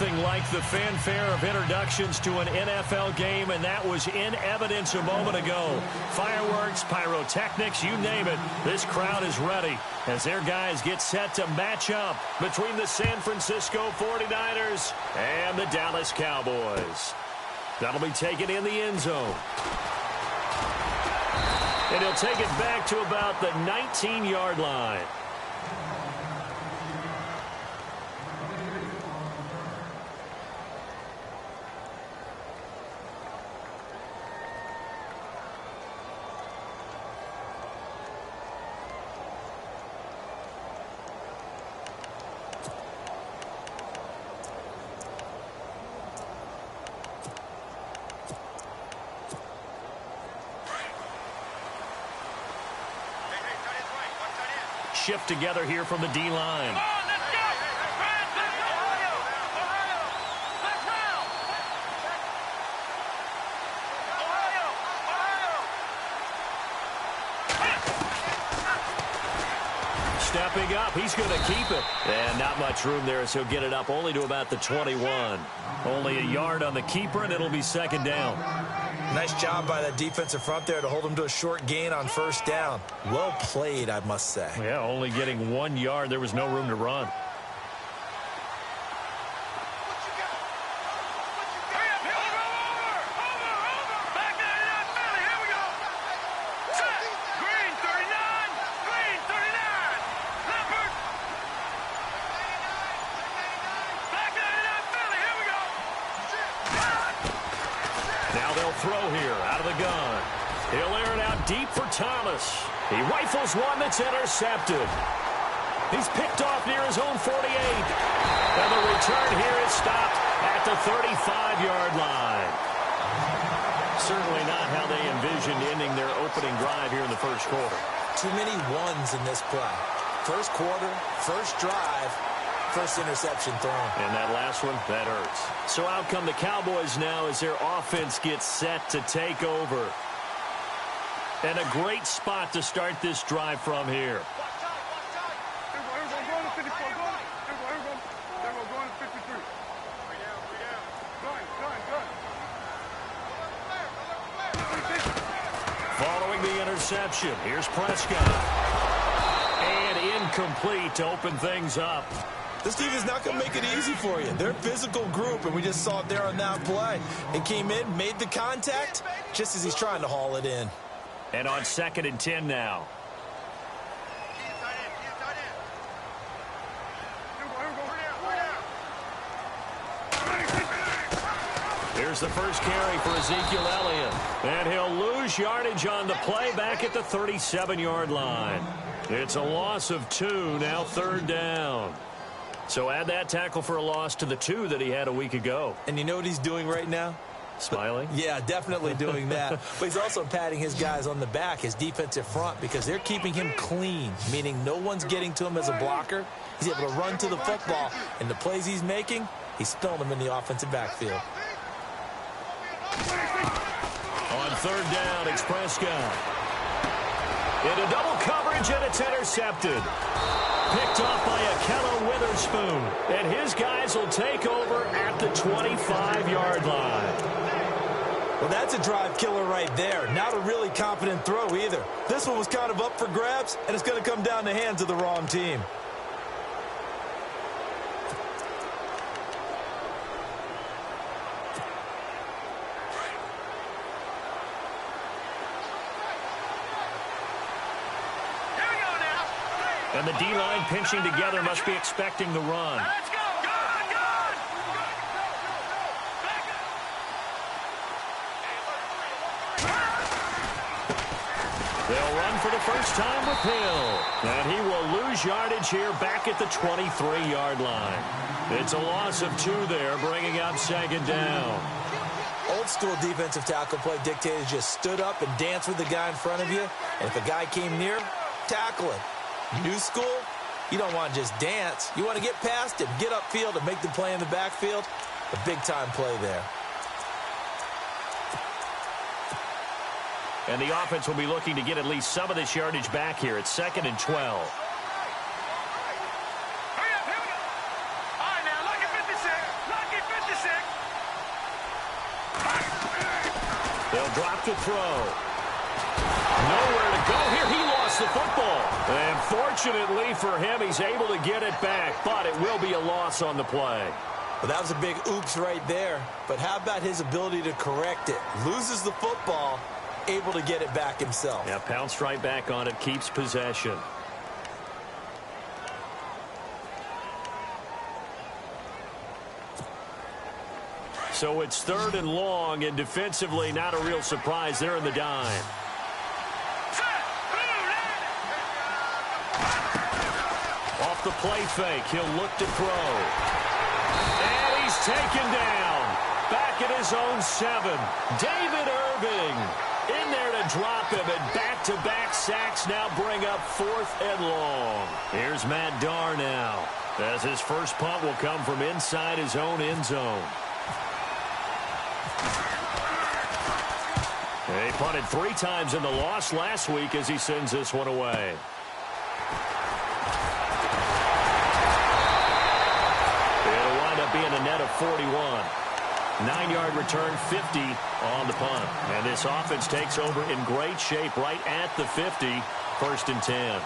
nothing like the fanfare of introductions to an NFL game, and that was in evidence a moment ago. Fireworks, pyrotechnics, you name it. This crowd is ready as their guys get set to match up between the San Francisco 49ers and the Dallas Cowboys. That'll be taken in the end zone. And he'll take it back to about the 19-yard line. Shift together here from the D-line. Stepping up, he's going to keep it. And not much room there as he'll get it up only to about the 21. Only a yard on the keeper, and it'll be second down. Nice job by that defensive front there to hold him to a short gain on first down. Well played, I must say. Yeah, only getting 1 yard. There was no room to run. Throw here out of the gun. He'll air it out deep for Thomas. He rifles one that's intercepted. He's picked off near his own 48. And the return here is stopped at the 35-yard line. Certainly not how they envisioned ending their opening drive here in the first quarter. Too many ones in this play. First quarter, first drive, first interception thrown. And that last one, that hurts. So out come the Cowboys now as their offense gets set to take over. And a great spot to start this drive from here. Following the interception, here's Prescott. And incomplete to open things up. This team is not going to make it easy for you. They're a physical group, and we just saw it there on that play. It came in, made the contact, just as he's trying to haul it in. And on 2nd and 10 now. Here's the first carry for Ezekiel Elliott. And he'll lose yardage on the play back at the 37-yard line. It's a loss of 2, now 3rd down. So add that tackle for a loss to the 2 that he had a week ago. And you know what he's doing right now? Smiling? Yeah, definitely doing that. But he's also patting his guys on the back, his defensive front, because they're keeping him clean, meaning no one's getting to him as a blocker. He's able to run to the football, and the plays he's making, he's spilling them in the offensive backfield. On 3rd down, it's Prescott. Into double coverage, and it's intercepted. Picked off by Ahkello Witherspoon. And his guys will take over at the 25-yard line. Well, that's a drive killer right there. Not a really confident throw either. This one was kind of up for grabs, and it's going to come down the hands of the wrong team. And the D-line pinching together must be expecting the run. Let's go! They'll run for the first time with Hill. And he will lose yardage here back at the 23-yard line. It's a loss of 2 there, bringing up 2nd down. Old school defensive tackle play dictated just stood up and danced with the guy in front of you. And if a guy came near, tackle him. New school, you don't want to just dance. You want to get past him, get upfield, and make the play in the backfield. A big-time play there. And the offense will be looking to get at least some of this yardage back here at 2nd and 12. Hurry up, here we go. All right, now, lucky 56. Lucky They'll drop to throw. Nowhere to go here. He lost the football. And fortunately for him, he's able to get it back, but it will be a loss on the play. Well, that was a big oops right there. But how about his ability to correct it? Loses the football, able to get it back himself. Yeah, pounced right back on it, keeps possession. So it's 3rd and long, and defensively not a real surprise there in the dime. Off the play fake, he'll look to throw. And he's taken down. Back at his own 7. David Irving in there to drop him, and back-to-back sacks now bring up 4th and long. Here's Matt Darr now, as his first punt will come from inside his own end zone. He punted 3 times in the loss last week as he sends this one away. It'll wind up being a net of 41. 9-yard return, 50 on the punt. And this offense takes over in great shape right at the 50, 1st and 10.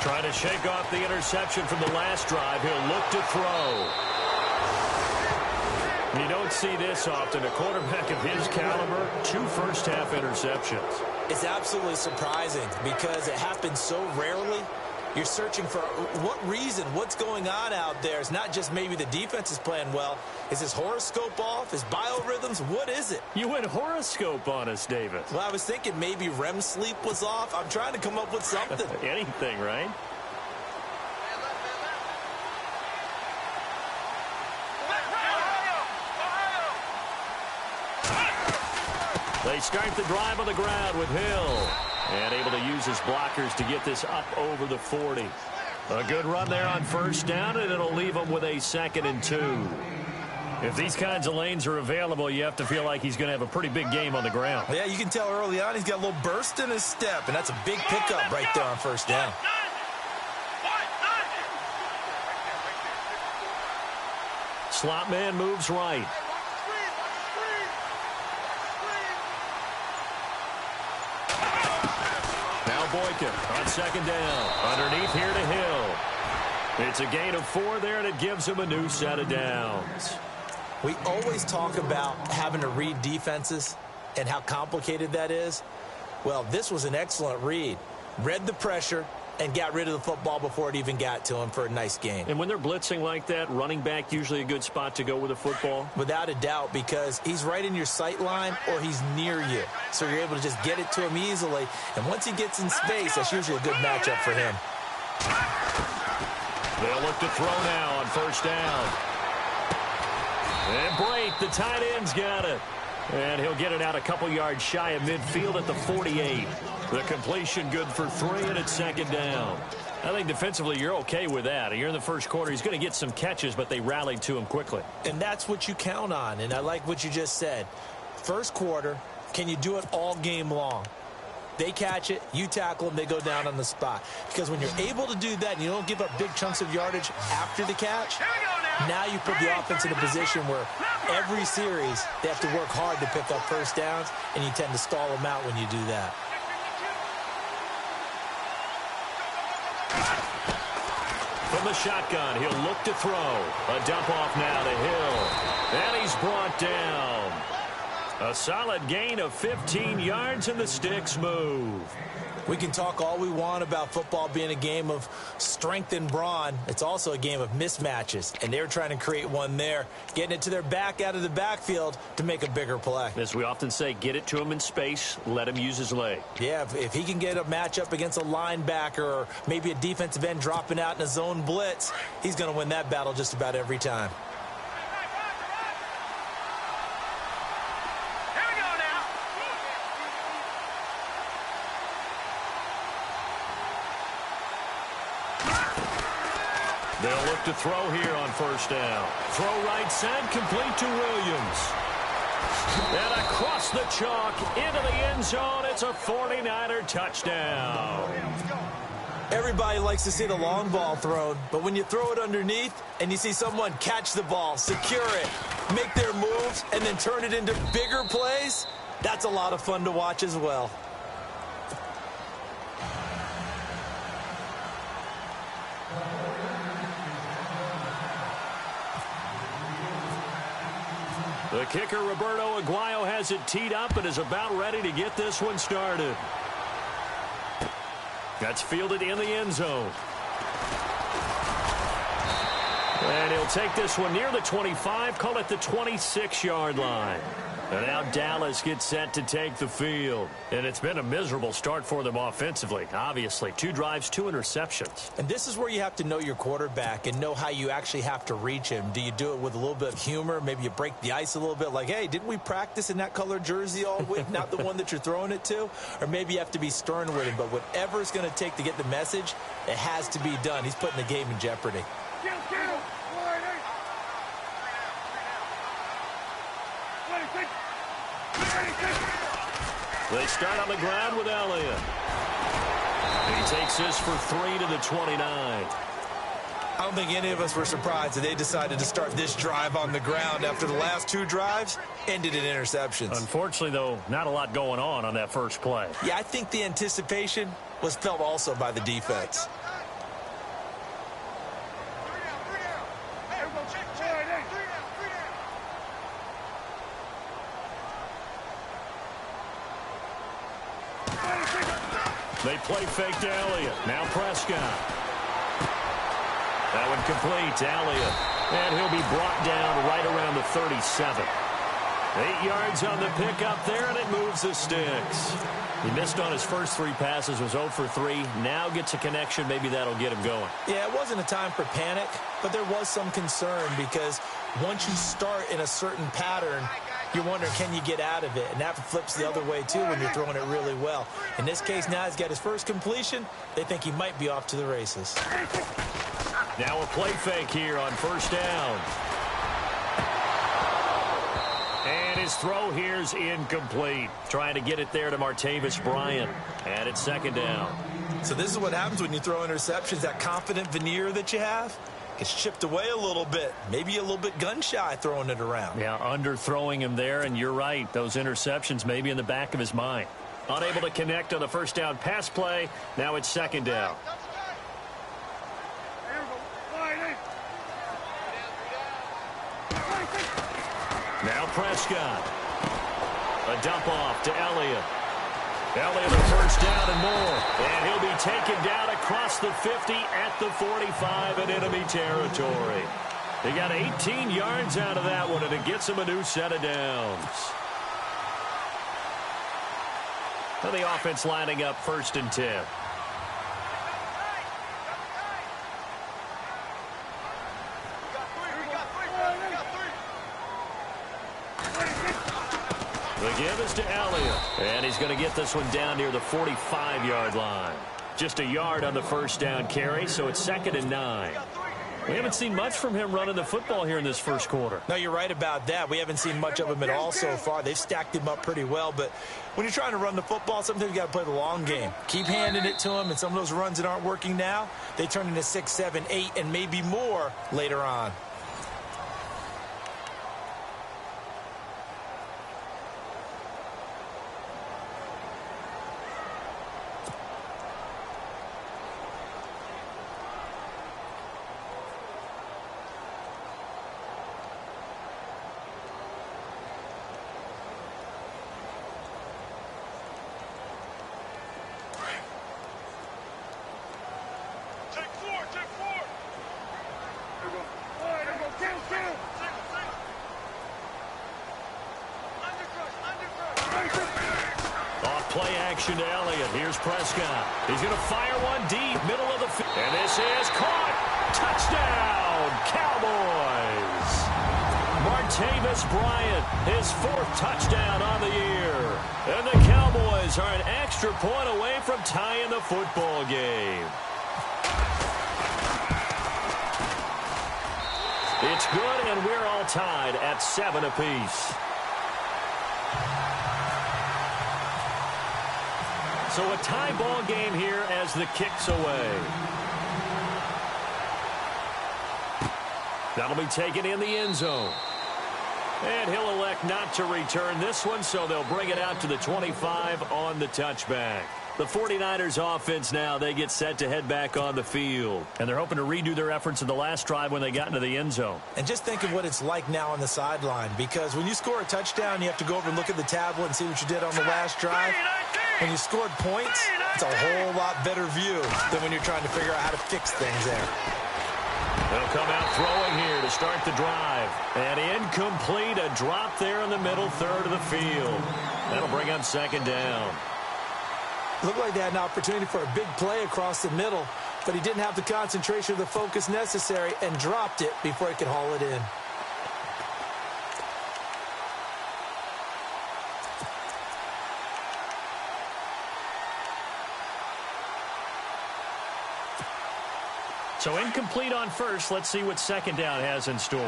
Trying to shake off the interception from the last drive. He'll look to throw. You don't see this often. A quarterback of his caliber, 2 first-half interceptions. It's absolutely surprising because it happens so rarely. You're searching for what reason, what's going on out there. It's not just maybe the defense is playing well. Is his horoscope off? His biorhythms? What is it? You went horoscope on us, David. Well, I was thinking maybe REM sleep was off. I'm trying to come up with something. Anything, right? They start the drive on the ground with Hill. And able to use his blockers to get this up over the 40. A good run there on 1st down, and it'll leave him with a 2nd and 2. If these kinds of lanes are available, you have to feel like he's going to have a pretty big game on the ground. Yeah, you can tell early on he's got a little burst in his step, and that's a big pickup right there on 1st down. Slot man moves right. Boykin on 2nd down. Underneath here to Hill. It's a gain of 4 there, and it gives him a new set of downs. We always talk about having to read defenses and how complicated that is. Well, this was an excellent read. Read the pressure and got rid of the football before it even got to him for a nice gain. And when they're blitzing like that, running back usually a good spot to go with a football? Without a doubt, because he's right in your sight line or he's near you. So you're able to just get it to him easily. And once he gets in space, that's usually a good matchup for him. They'll look to throw now on 1st down. And Brate, the tight end's got it. And he'll get it out a couple yards shy of midfield at the 48. The completion good for 3, and it's 2nd down. I think defensively you're okay with that. Here in the 1st quarter, he's going to get some catches, but they rallied to him quickly. And that's what you count on, and I like what you just said. 1st quarter, can you do it all game long? They catch it, you tackle them, they go down on the spot. Because when you're able to do that and you don't give up big chunks of yardage after the catch, now you put the offense in a position where every series they have to work hard to pick up 1st downs, and you tend to stall them out when you do that. From the shotgun, he'll look to throw. A dump off now to Hill. And he's brought down. A solid gain of 15 yards, and the sticks move. We can talk all we want about football being a game of strength and brawn. It's also a game of mismatches, and they're trying to create one there, getting it to their back out of the backfield to make a bigger play. As we often say, get it to him in space, let him use his leg. Yeah, if he can get a matchup against a linebacker or maybe a defensive end dropping out in a zone blitz, he's going to win that battle just about every time. They'll look to throw here on 1st down. Throw right side, complete to Williams. And a across the chalk, into the end zone. It's a 49er touchdown. Everybody likes to see the long ball thrown, but when you throw it underneath and you see someone catch the ball, secure it, make their moves, and then turn it into bigger plays, that's a lot of fun to watch as well. The kicker, Roberto Aguayo, has it teed up and is about ready to get this one started. That's fielded in the end zone. And he'll take this one near the 25, call it the 26-yard line. And now Dallas gets set to take the field. And it's been a miserable start for them offensively, obviously. 2 drives, 2 interceptions. And this is where you have to know your quarterback and know how you actually have to reach him. Do you do it with a little bit of humor? Maybe you break the ice a little bit like, hey, didn't we practice in that color jersey all week? Not the one that you're throwing it to? Or maybe you have to be stern with him. But whatever it's going to take to get the message, it has to be done. He's putting the game in jeopardy. They start on the ground with Elliott. He takes this for 3 to the 29. I don't think any of us were surprised that they decided to start this drive on the ground after the last 2 drives ended in interceptions. Unfortunately, though, not a lot going on that first play. Yeah, I think the anticipation was felt also by the defense. They play fake to Elliott. Now Prescott. That one complete to Elliott. And he'll be brought down right around the 37. 8 yards on the pickup there, and it moves the sticks. He missed on his first 3 passes, was 0 for 3. Now gets a connection. Maybe that'll get him going. Yeah, it wasn't a time for panic, but there was some concern because once you start in a certain pattern, you're wondering, can you get out of it? And that flips the other way, too, when you're throwing it really well. In this case, now he's got his first completion. They think he might be off to the races. Now a play fake here on first down. And his throw here's incomplete. Trying to get it there to Martavis Bryant. And it's second down. So this is what happens when you throw interceptions. That confident veneer that you have gets chipped away a little bit. Maybe a little bit gun-shy throwing it around. Yeah, underthrowing him there, and you're right. Those interceptions maybe in the back of his mind. Unable to connect on the first down pass play. Now it's second down. Now Prescott. A dump off to Elliott. Elliott a first down and more. And he'll be taken down across the 50 at the 45 in enemy territory. They got 18 yards out of that one, and it gets him a new set of downs. And the offense lining up 1st and 10. The give is to Elliott. And he's going to get this one down near the 45-yard line. Just a yard on the first down carry, so it's 2nd and 9. We haven't seen much from him running the football here in this first quarter. No, you're right about that. We haven't seen much of him at all so far. They've stacked him up pretty well, but when you're trying to run the football, sometimes you got to play the long game. Keep handing it to him, and some of those runs that aren't working now, they turn into 6, 7, 8, and maybe more later on. Play action to Elliott. Here's Prescott. He's going to fire one deep, middle of the field. And this is caught. Touchdown, Cowboys. Martavis Bryant, his 4th touchdown on the year. And the Cowboys are an extra point away from tying the football game. It's good, and we're all tied at 7 apiece. So a tie ball game here as the kick's away. That'll be taken in the end zone. And he'll elect not to return this one, so they'll bring it out to the 25 on the touchback. The 49ers offense now, they get set to head back on the field. And they're hoping to redo their efforts in the last drive when they got into the end zone. And just think of what it's like now on the sideline, because when you score a touchdown, you have to go over and look at the tablet and see what you did on the last drive. When you scored points, it's a whole lot better view than when you're trying to figure out how to fix things there. They'll come out throwing here to start the drive. And incomplete, a drop there in the middle third of the field. That'll bring up second down. Looked like they had an opportunity for a big play across the middle, but he didn't have the concentration or the focus necessary and dropped it before he could haul it in. So incomplete on first. Let's see what second down has in store. All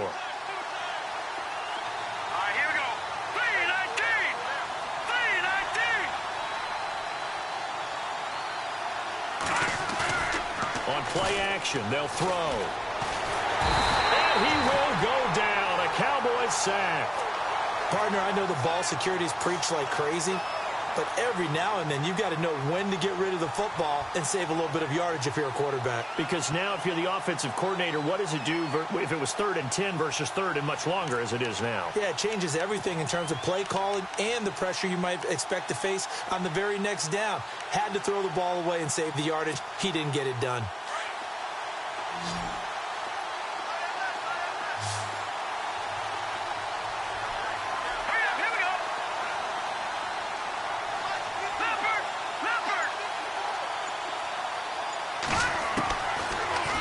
right, here we go. 3-19. 3-19. On play action, they'll throw. And he will go down. A Cowboys sack. Partner, I know the ball security is preached like crazy, but every now and then you've got to know when to get rid of the football and save a little bit of yardage if you're a quarterback. Because now if you're the offensive coordinator, what does it do if it was 3rd and 10 versus 3rd and much longer as it is now? Yeah, it changes everything in terms of play calling and the pressure you might expect to face on the very next down. Had to throw the ball away and save the yardage. He didn't get it done.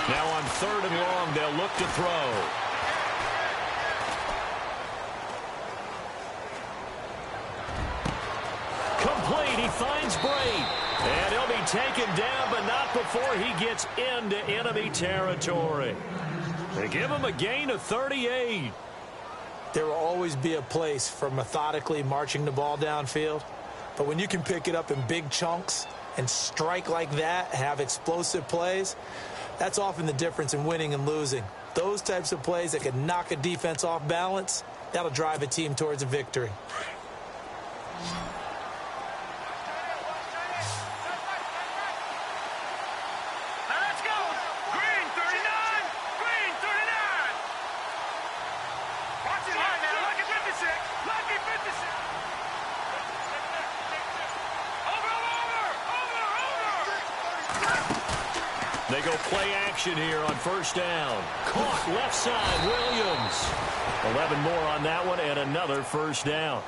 Now on 3rd and long, they'll look to throw. Complete. He finds Brate. And he'll be taken down, but not before he gets into enemy territory. They give him a gain of 38. There will always be a place for methodically marching the ball downfield. But when you can pick it up in big chunks and strike like that, have explosive plays, that's often the difference in winning and losing. Those types of plays that can knock a defense off balance, that'll drive a team towards a victory. They go play action here on first down. Caught left side, Williams. 11 more on that one and another first down.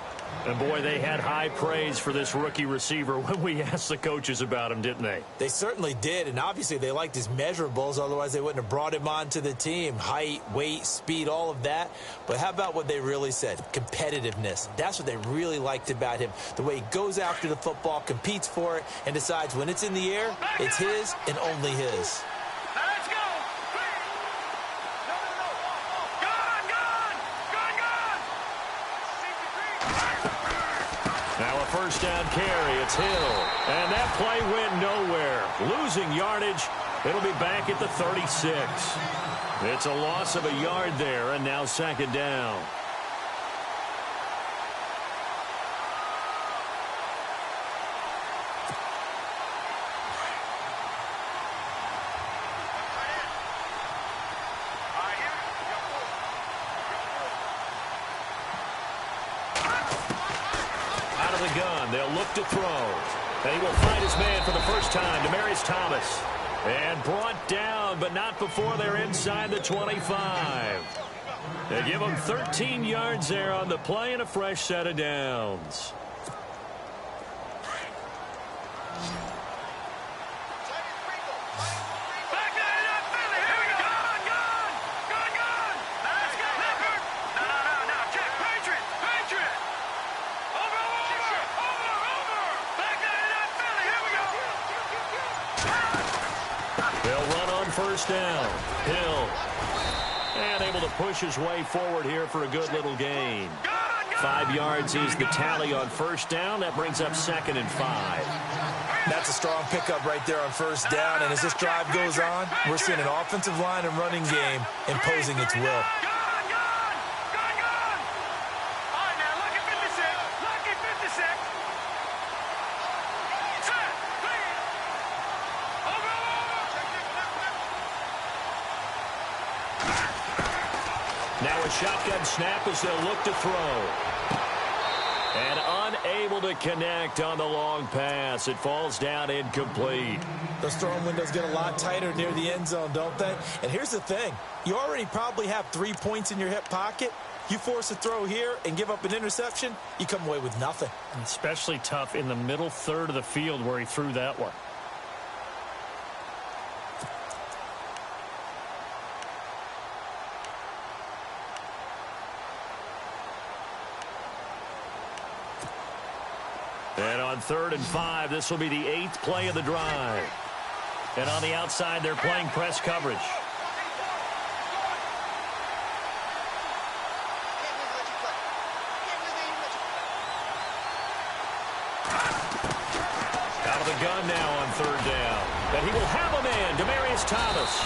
And, boy, they had high praise for this rookie receiver when we asked the coaches about him, didn't they? They certainly did, and obviously they liked his measurables. Otherwise, they wouldn't have brought him onto the team. Height, weight, speed, all of that. But how about what they really said? Competitiveness. That's what they really liked about him. The way he goes after the football, competes for it, and decides when it's in the air, it's his and only his. Now a first down carry. It's Hill. And that play went nowhere. Losing yardage. It'll be back at the 36. It's a loss of a yard there, and now second down. Gun. They'll look to throw. And he will find his man for the first time, Demaryius Thomas. And brought down, but not before they're inside the 25. They give him 13 yards there on the play and a fresh set of downs. First down. Hill. And able to push his way forward here for a good little gain. 5 yards is the tally on first down. That brings up 2nd and 5. That's a strong pickup right there on first down. And as this drive goes on, we're seeing an offensive line and running game imposing its will. Now a shotgun snap as they'll look to throw. And unable to connect on the long pass. It falls down incomplete. Those throwing windows get a lot tighter near the end zone, don't they? And here's the thing. You already probably have 3 points in your hip pocket. You force a throw here and give up an interception, you come away with nothing. Especially tough in the middle third of the field where he threw that one. And on 3rd and 5, this will be the 8th play of the drive. And on the outside, they're playing press coverage. Out of the gun now on 3rd down. And he will have a man, Demaryius Thomas.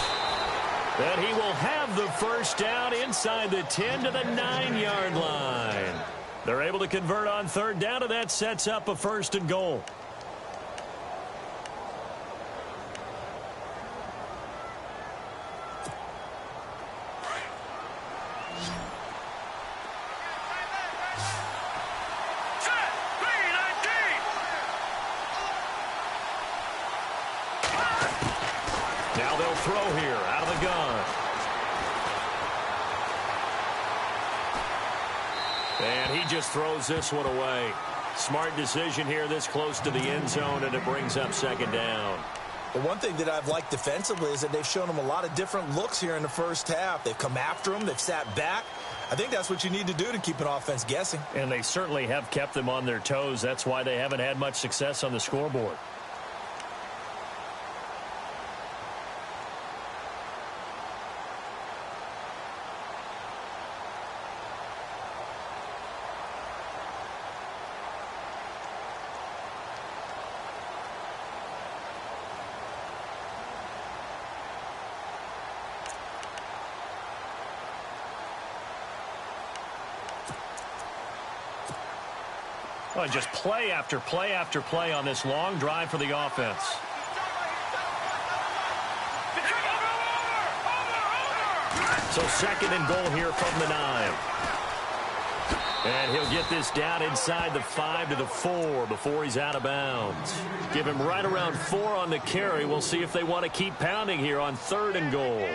And he will have the first down inside the 10 to the 9-yard line. They're able to convert on 3rd down, and that sets up a 1st and goal. Now they'll throw here out of the gun. And he just throws this one away. Smart decision here this close to the end zone, and it brings up 2nd down. But one thing that I've liked defensively is that they've shown him a lot of different looks here in the first half. They've come after him. They've sat back. I think that's what you need to do to keep an offense guessing. And they certainly have kept them on their toes. That's why they haven't had much success on the scoreboard. Oh, just play after play after play on this long drive for the offense. So 2nd and goal here from the 9. And he'll get this down inside the 5 to the 4 before he's out of bounds. Give him right around 4 on the carry. We'll see if they want to keep pounding here on 3rd and goal.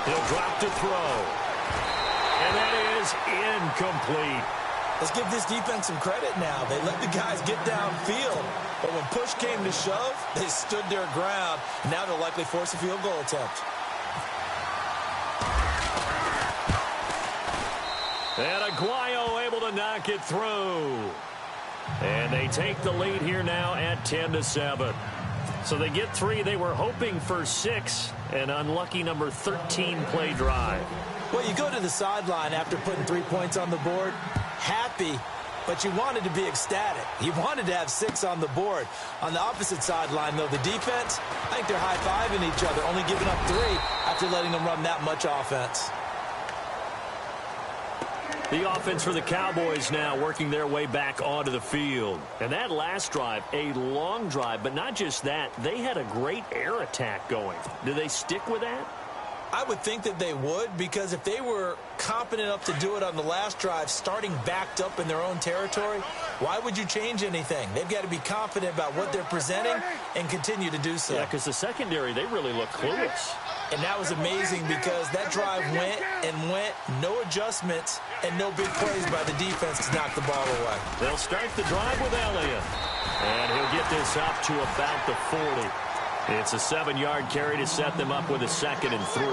He'll drop to throw. And that is incomplete. Let's give this defense some credit now. They let the guys get downfield. But when push came to shove, they stood their ground. Now they'll likely force a field goal attempt. And Aguayo able to knock it through. And they take the lead here now at 10-7. So they get 3. They were hoping for 6. An unlucky number 13 play drive. Well, you go to the sideline after putting 3 points on the board, happy, but you wanted to be ecstatic. You wanted to have 6 on the board. On the opposite sideline, though, the defense, I think they're high-fiving each other, only giving up 3 after letting them run that much offense. The offense for the Cowboys now working their way back onto the field. And that last drive, a long drive, but not just that. They had a great air attack going. Do they stick with that? I would think that they would, because if they were competent enough to do it on the last drive, starting backed up in their own territory, why would you change anything? They've got to be confident about what they're presenting and continue to do so. Yeah, because the secondary, they really look clueless. And that was amazing because that drive went and went, no adjustments, and no big plays by the defense to knock the ball away. They'll start the drive with Elliott. And he'll get this up to about the 40. It's a 7-yard carry to set them up with a 2nd and 3.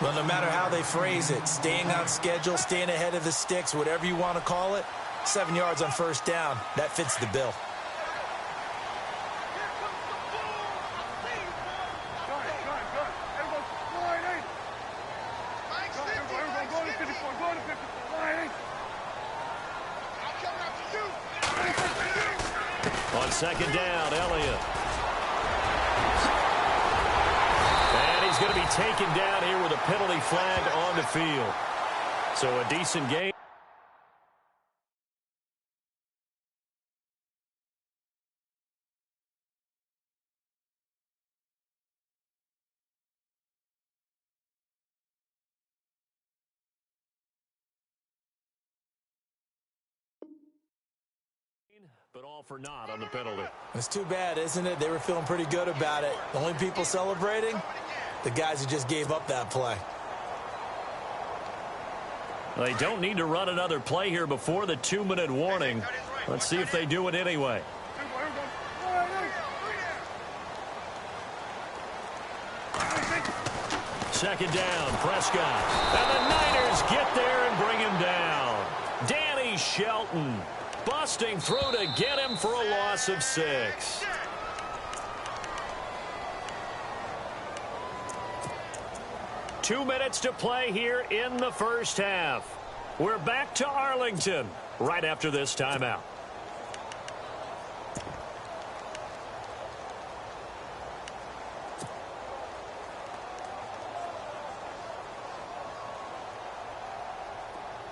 Well, no matter how they phrase it, staying on schedule, staying ahead of the sticks, whatever you want to call it, 7 yards on first down, that fits the bill. On 2nd down, Elliott. And he's going to be taken down here with a penalty flag on the field. So a decent game. But all for naught on the penalty. It's too bad, isn't it? They were feeling pretty good about it. The only people celebrating, the guys who just gave up that play. They don't need to run another play here before the 2-minute warning. Let's see if they do it anyway. Second down, Prescott. And the Niners get there and bring him down. Danny Shelton busting through to get him for a loss of 6. Two minutes to play here in the first half. We're back to Arlington right after this timeout.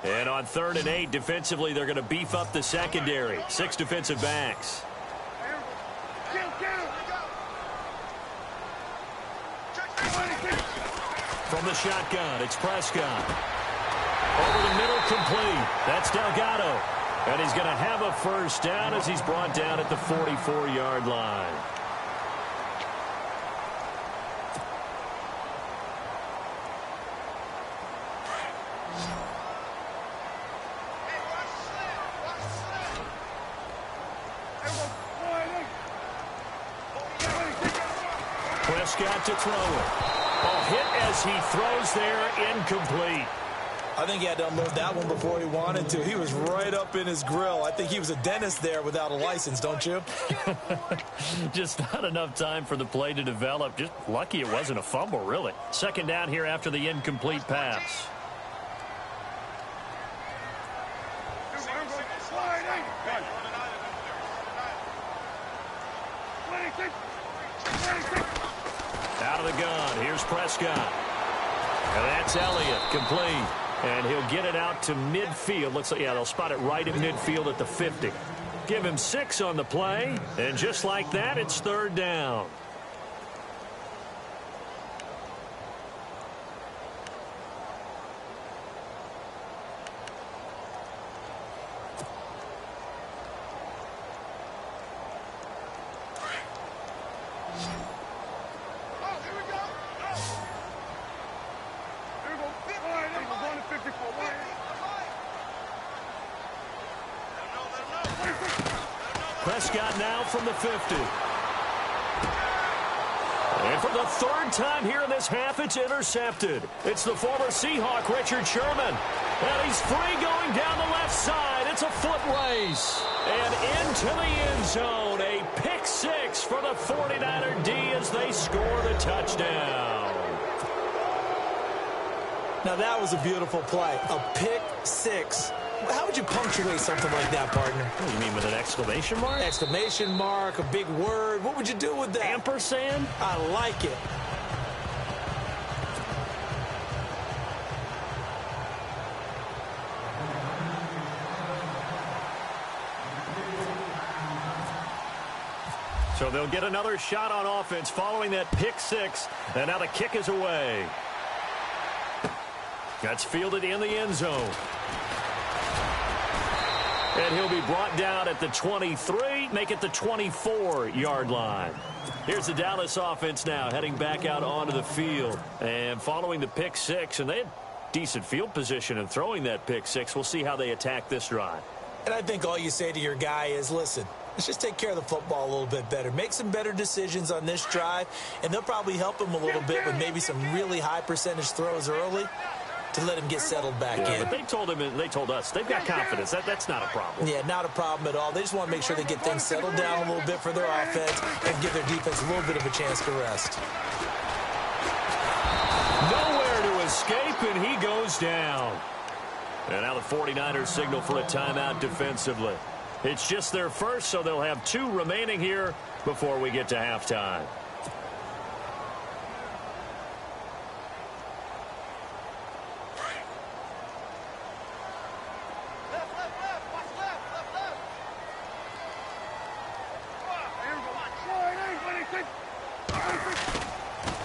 And on 3rd and 8, defensively, they're going to beef up the secondary. 6 defensive backs. From the shotgun, it's Prescott. Over the middle, complete. That's Delgado. And he's going to have a first down as he's brought down at the 44-yard line. Prescott to throw it. A hit as he throws there, incomplete. I think he had to unload that one before he wanted to. He was right up in his grill. I think he was a dentist there without a license, don't you? Just not enough time for the play to develop. Just lucky it wasn't a fumble, really. Second down here after the incomplete pass. Out of the gun. Here's Prescott. And that's Elliott, complete. And he'll get it out to midfield. Looks like, yeah, they'll spot it right at midfield at the 50. Give him 6 on the play. And just like that, it's 3rd down. Prescott now from the 50. And for the 3rd time here in this half, it's intercepted. It's the former Seahawk, Richard Sherman. And he's free going down the left side. It's a foot race. And into the end zone. A pick 6 for the 49er D as they score the touchdown. Now, that was a beautiful play. A pick 6. How would you punctuate something like that, partner? What do you mean, with an exclamation mark? Exclamation mark, a big word. What would you do with that? Ampersand? I like it. So they'll get another shot on offense following that pick 6. And now the kick is away. That's fielded in the end zone. And he'll be brought down at the 23, make it the 24-yard line. Here's the Dallas offense now heading back out onto the field. And following the pick six, and they had decent field position in throwing that pick six. We'll see how they attack this drive. And I think all you say to your guy is, listen, let's just take care of the football a little bit better. Make some better decisions on this drive, and they'll probably help him a little bit with maybe some really high percentage throws early to let him get settled back in. But they told us they've got confidence. That's not a problem. Yeah, not a problem at all. They just want to make sure they get things settled down a little bit for their offense and give their defense a little bit of a chance to rest. Nowhere to escape, and he goes down. And now the 49ers signal for a timeout defensively. It's just their first, so they'll have 2 remaining here before we get to halftime.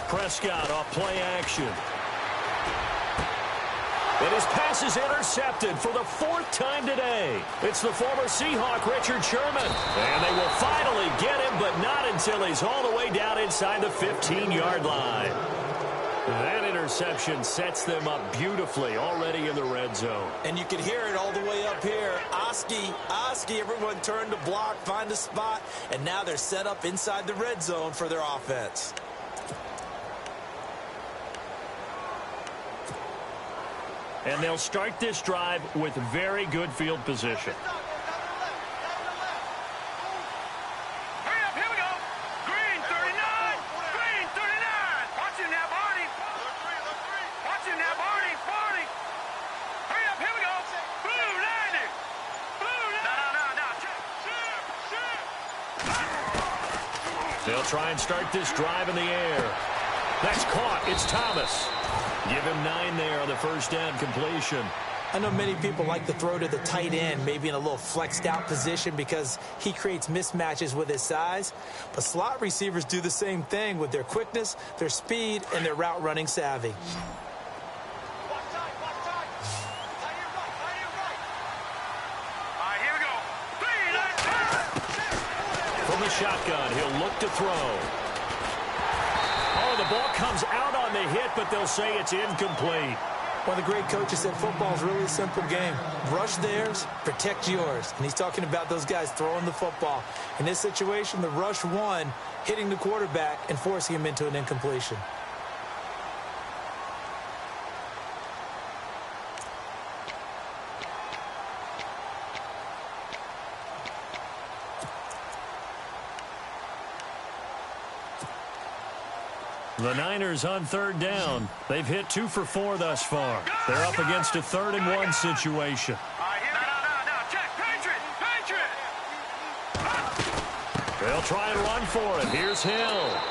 Prescott off play action. And his pass is intercepted for the 4th time today. It's the former Seahawk, Richard Sherman. And they will finally get him, but not until he's all the way down inside the 15-yard line. That interception sets them up beautifully already in the red zone. And you can hear it all the way up here. Oski, everyone turned to block, find a spot, and now they're set up inside the red zone for their offense. And they'll start this drive with very good field position. Hurry up, here we go. Green 39. Green 39. Watch him now, Barney. Watch him now, Barney. Barney. Hurry up, here we go. Blue 90. Blue 90. No. Shoot. They'll try and start this drive in the air. That's caught. It's Thomas. Give him 9 there on the first down completion. I know many people like to throw to the tight end, maybe in a little flexed out position because he creates mismatches with his size. But slot receivers do the same thing with their quickness, their speed, and their route running savvy. Watch tight. Tight here right. All right, here we go. From the shotgun, he'll look to throw. Oh, the ball comes out on the hit, but they'll say it's incomplete. One of the great coaches said football is really a simple game. Rush theirs, protect yours. And he's talking about those guys throwing the football. In this situation, the rush won, hitting the quarterback and forcing him into an incompletion. The Niners on 3rd down. They've hit 2 for 4 thus far. They're up against a 3rd and 1 situation. All right, here. No. Check. Patriot. They'll try and run for it. Here's Hill.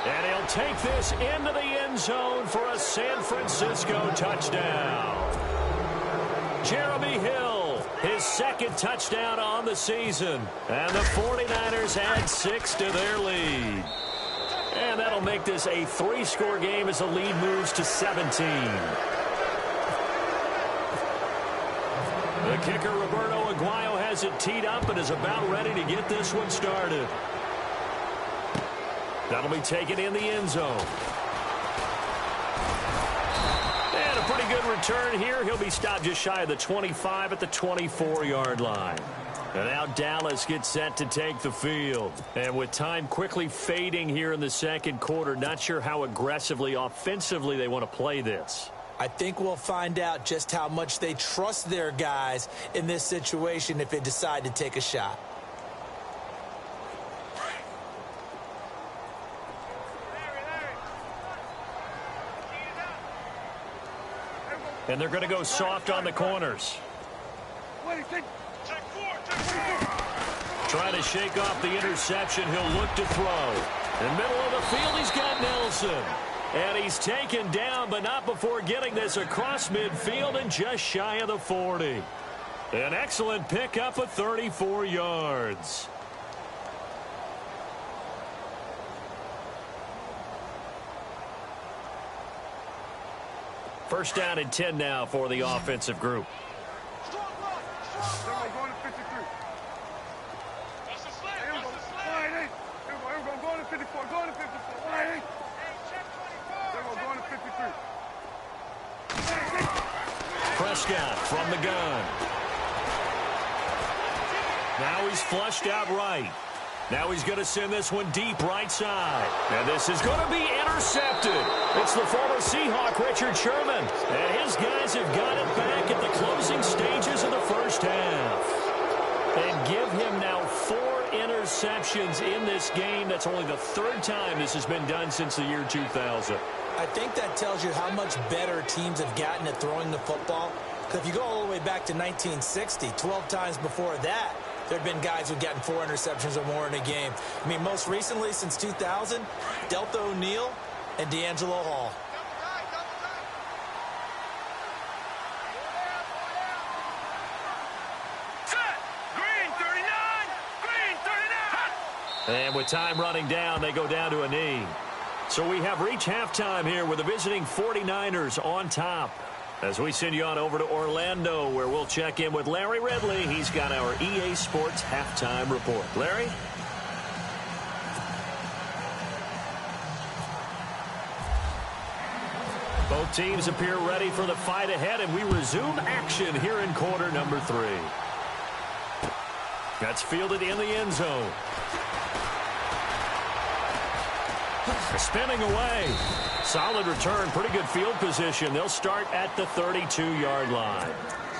And he'll take this into the end zone for a San Francisco touchdown. Jeremy Hill, his 2nd touchdown on the season. And the 49ers add 6 to their lead. And that'll make this a 3-score game as the lead moves to 17. The kicker, Roberto Aguayo, has it teed up and is about ready to get this one started. That'll be taken in the end zone. And a pretty good return here. He'll be stopped just shy of the 25 at the 24-yard line. And now Dallas gets set to take the field. And with time quickly fading here in the 2nd quarter, not sure how aggressively, offensively they want to play this. I think we'll find out just how much they trust their guys in this situation if they decide to take a shot. And they're going to go soft on the corners. Trying to shake off the interception. He'll look to throw. In the middle of the field, he's got Nelson. And he's taken down, but not before getting this across midfield and just shy of the 40. An excellent pickup of 34 yards. First down and 10 now for the offensive group. Prescott from the gun. Now he's flushed out right. Now he's going to send this one deep right side. And this is going to be intercepted. It's the former Seahawk, Richard Sherman. And his guys have got it back at the closing stages of the first half. And give him now 4 interceptions in this game. That's only the 3rd time this has been done since the year 2000. I think that tells you how much better teams have gotten at throwing the football. Because if you go all the way back to 1960, 12 times before that, there have been guys who've gotten 4 interceptions or more in a game. I mean, most recently, since 2000, Delta O'Neal and D'Angelo Hall. And with time running down, they go down to a knee. So we have reached halftime here with the visiting 49ers on top. As we send you on over to Orlando, where we'll check in with Larry Ridley. He's got our EA Sports halftime report. Larry? Both teams appear ready for the fight ahead, and we resume action here in quarter number 3. That's fielded in the end zone. Spinning away. Solid return. Pretty good field position. They'll start at the 32-yard line.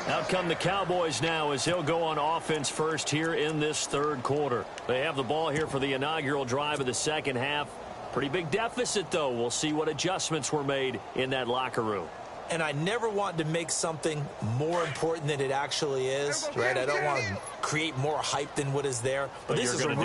Out come the Cowboys now as they'll go on offense first here in this 3rd quarter. They have the ball here for the inaugural drive of the second half. Pretty big deficit, though. We'll see what adjustments were made in that locker room. And I never want to make something more important than it actually is, right? I don't want to create more hype than what is there. But this is I'm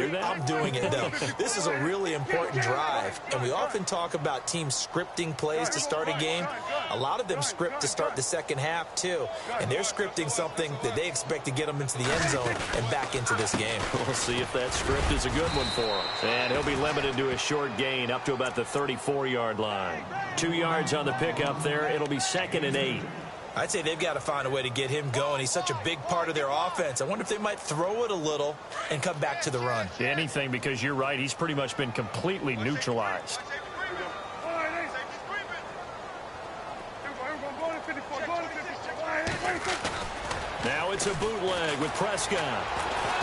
doing it, though. This is a really important drive. And we often talk about teams scripting plays to start a game. A lot of them script to start the second half, too. And they're scripting something that they expect to get them into the end zone and back into this game. We'll see if that script is a good one for him. And he'll be limited to a short gain up to about the 34-yard line. 2 yards on the pickup there. It'll be 2nd and 8. I'd say they've got to find a way to get him going. He's such a big part of their offense. I wonder if they might throw it a little and come back to the run. Anything, because you're right. He's pretty much been completely neutralized. Now it's a bootleg with Prescott.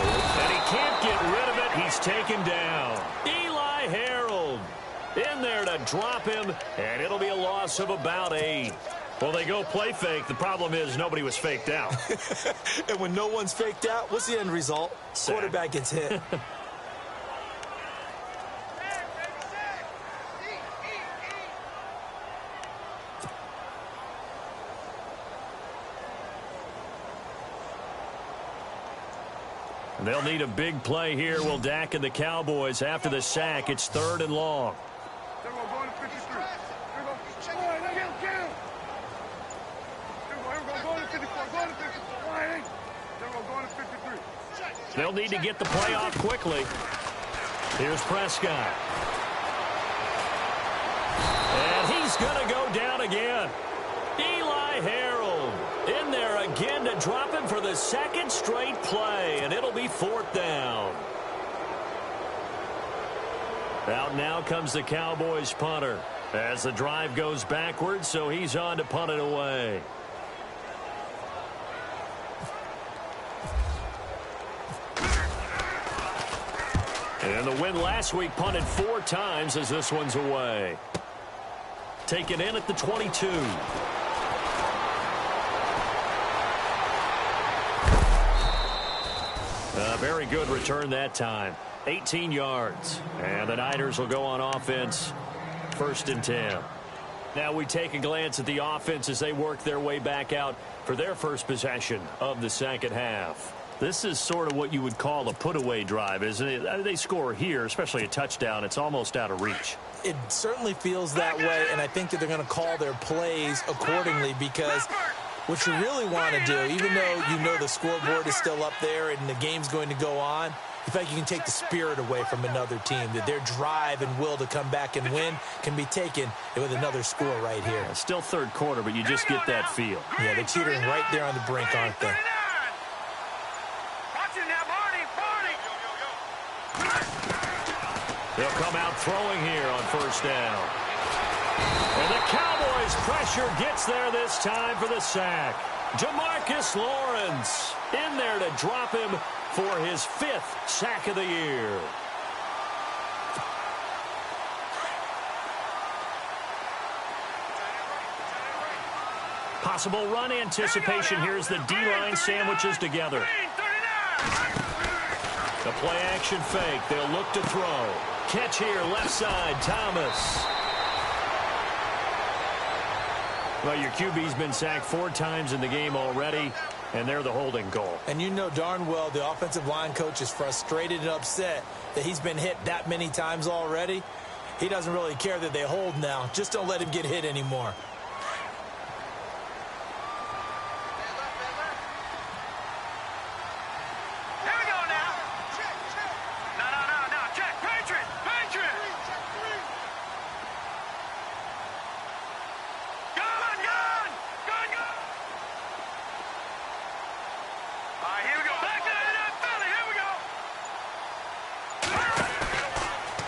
And he can't get rid of it. He's taken down. Eli Harold in there to drop him, and it'll be a loss of about 8. Well, they go play fake. The problem is nobody was faked out. And when no one's faked out, what's the end result? Sack. Quarterback gets hit. They'll need a big play here. Will Dak and the Cowboys after the sack. It's 3rd and long. They'll need to get the play off quickly. Here's Prescott. And he's going to go down again. Eli Harold in there again to drop him for the 2nd straight play, and it'll be 4th down. Out now comes the Cowboys punter as the drive goes backwards, so he's on to punt it away. And the win last week punted 4 times as this one's away. Taken in at the 22. A very good return that time. 18 yards. And the Niners will go on offense. 1st and 10. Now we take a glance at the offense as they work their way back out for their first possession of the second half. This is sort of what you would call a put-away drive, isn't it? They score here, especially a touchdown. It's almost out of reach. It certainly feels that way, and I think that they're going to call their plays accordingly because what you really want to do, even though you know the scoreboard is still up there and the game's going to go on, You feel like you can take the spirit away from another team, that their drive and will to come back and win can be taken with another score right here. Yeah, still third quarter, but you just get that feel. Yeah, they're teetering right there on the brink, aren't they? They'll come out throwing here on first down. And the Cowboys' pressure gets there this time for the sack. Jamarcus Lawrence in there to drop him for his 5th sack of the year. Possible run anticipation here as the D-line sandwiches together. The play action fake. They'll look to throw. Catch here, left side, Thomas. Well, your QB's been sacked 4 times in the game already, and they're the holding goal. And you know darn well the offensive line coach is frustrated and upset that he's been hit that many times already. He doesn't really care that they hold now. Just don't let him get hit anymore.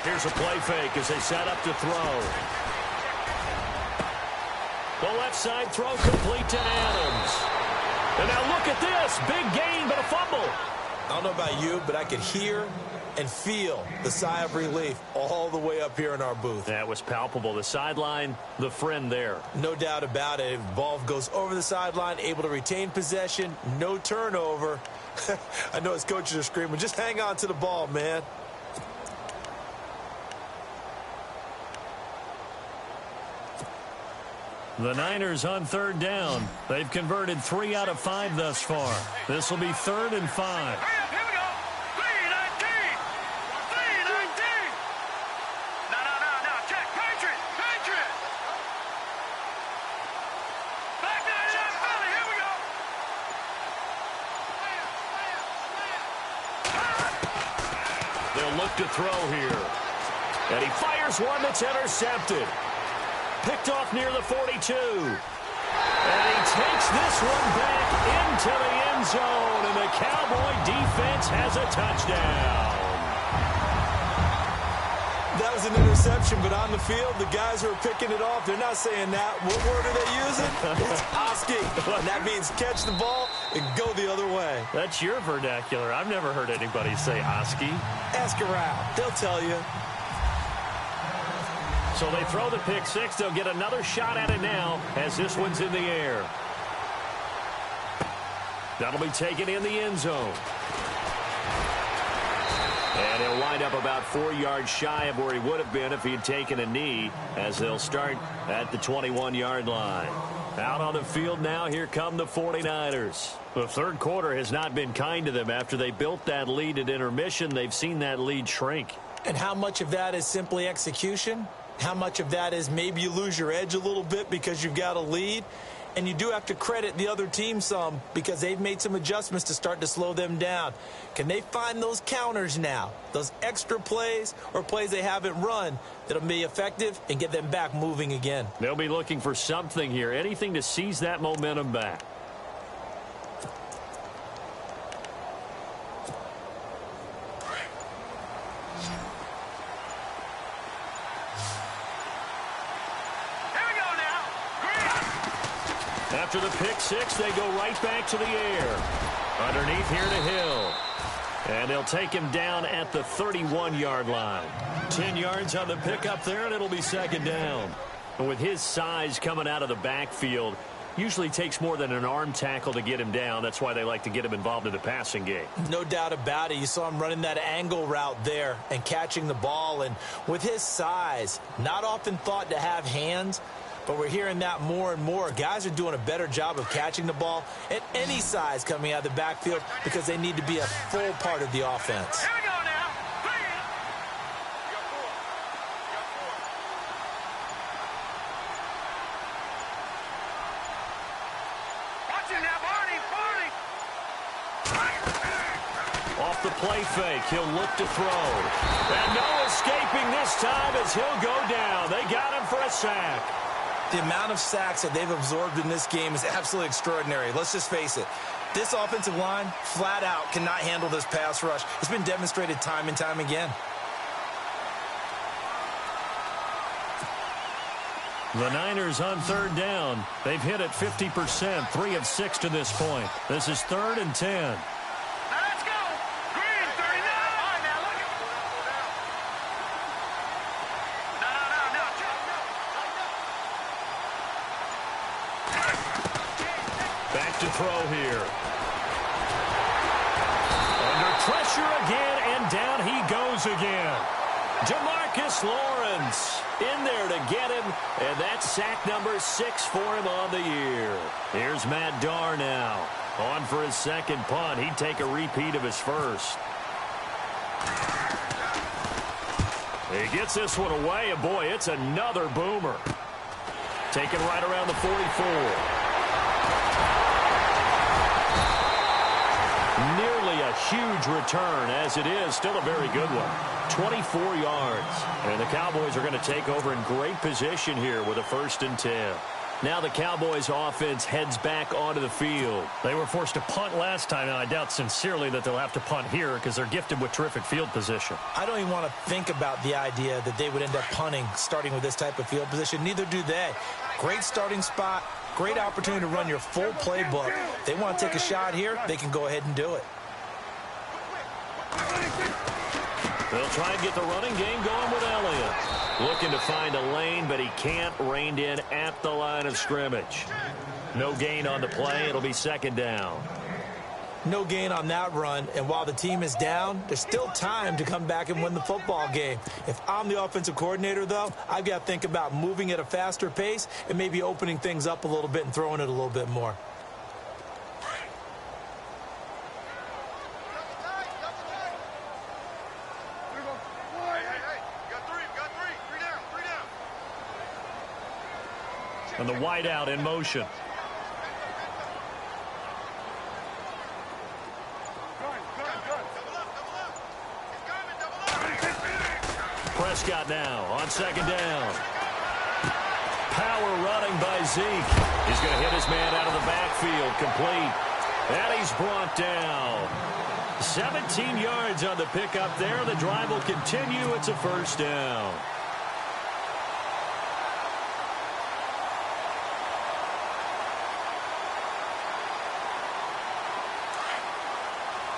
Here's a play fake as they set up to throw. The left side throw complete to Adams. And now look at this. Big gain, but a fumble. I don't know about you, but I could hear and feel the sigh of relief all the way up here in our booth. That was palpable. The sideline, the friend there. No doubt about it. Ball goes over the sideline, able to retain possession, no turnover. I know his coaches are screaming, just hang on to the ball, man. The Niners on third down. They've converted 3 out of 5 thus far. This will be 3rd and 5. Here we go. 3-19. 3-19. No. Check. Patriot. Back 99, Philly. Here we go. They'll look to throw here. And he fires one that's intercepted. Picked off near the 42. And he takes this one back into the end zone. And the Cowboy defense has a touchdown. That was an interception, but on the field, the guys who are picking it off, they're not saying that. What word are they using? It's Oski. And that means catch the ball and go the other way. That's your vernacular. I've never heard anybody say Oski. Ask around. They'll tell you. So they throw the pick six. They'll get another shot at it now as this one's in the air. That'll be taken in the end zone. And he'll wind up about 4 yards shy of where he would have been if he had taken a knee, as they'll start at the 21-yard line. Out on the field now, here come the 49ers. The third quarter has not been kind to them. After they built that lead at intermission, they've seen that lead shrink. And how much of that is simply execution? How much of that is maybe you lose your edge a little bit because you've got a lead? And you do have to credit the other team some because they've made some adjustments to start to slow them down. Can they find those counters now, those extra plays or plays they haven't run that'll be effective and get them back moving again? They'll be looking for something here, anything to seize that momentum back. After the pick six, they go right back to the air. Underneath here to Hill. And they'll take him down at the 31-yard line. 10 yards on the pickup there, and it'll be second down. And with his size coming out of the backfield, usually takes more than an arm tackle to get him down. That's why they like to get him involved in the passing game. No doubt about it. You saw him running that angle route there and catching the ball. And with his size, not often thought to have hands, but we're hearing that more and more. Guys are doing a better job of catching the ball at any size coming out of the backfield because they need to be a full part of the offense. Here we go now. Watch him now, Barney. Off the play fake. He'll look to throw. And no escaping this time as he'll go down. They got him for a sack. The amount of sacks that they've absorbed in this game is absolutely extraordinary. Let's just face it. This offensive line, flat out, cannot handle this pass rush. It's been demonstrated time and time again. The Niners on third down. They've hit it 50%, 3 of 6 to this point. This is 3rd and 10. Now let's go. Green, 39. All right, now look at No. Back to throw here. Under pressure again, and down he goes again. Jamarcus Lawrence in there to get him, and that's sack number 6 for him on the year. Here's Matt Darr now. On for his second punt. He'd take a repeat of his first. He gets this one away, and boy, it's another boomer. Taken right around the 44. Nearly a huge return, as it is still a very good one. 24 yards. And the Cowboys are going to take over in great position here with a 1st and 10. Now the Cowboys offense heads back onto the field. They were forced to punt last time, and I doubt sincerely that they'll have to punt here because they're gifted with terrific field position. I don't even want to think about the idea that they would end up punting starting with this type of field position. Neither do they. Great starting spot. Great opportunity to run your full playbook. If they want to take a shot here, they can go ahead and do it. They'll try and get the running game going with Elliott. Looking to find a lane, but he can't. Reined in at the line of scrimmage. No gain on the play. It'll be 2nd down. No gain on that run, and while the team is down, there's still time to come back and win the football game. If I'm the offensive coordinator, though, I've got to think about moving at a faster pace and maybe opening things up a little bit and throwing it a little bit more. And the wideout in motion. Prescott now on 2nd down. Power running by Zeke. He's going to hit his man out of the backfield, complete. And he's brought down. 17 yards on the pickup there. The drive will continue. It's a 1st down.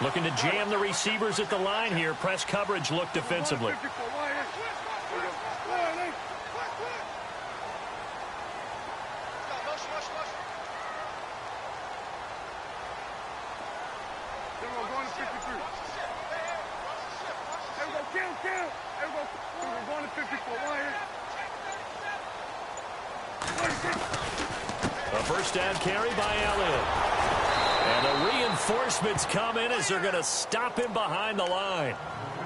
Looking to jam the receivers at the line here. Press coverage look defensively. A 1st down carry by Elliott. And the reinforcements come in as they're going to stop him behind the line.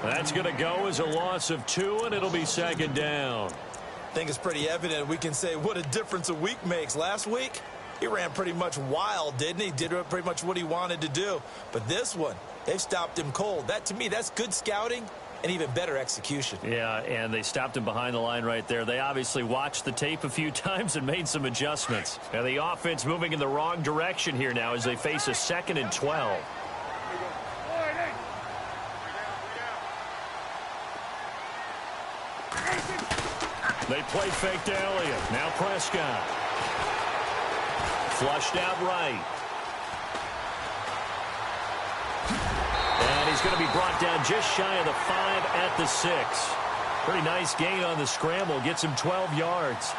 That's going to go as a loss of 2, and it'll be 2nd down. I think it's pretty evident. We can say what a difference a week makes. Last week, he ran pretty much wild, didn't he? Did pretty much what he wanted to do. But this one, they've stopped him cold. That, to me, that's good scouting and even better execution. Yeah, and they stopped him behind the line right there. They obviously watched the tape a few times and made some adjustments. And the offense moving in the wrong direction here now as they face a 2nd and 12. They play fake to Elliott. Now Prescott. Flushed out right. And he's going to be brought down just shy of the 5 at the 6. Pretty nice gain on the scramble. Gets him 12 yards.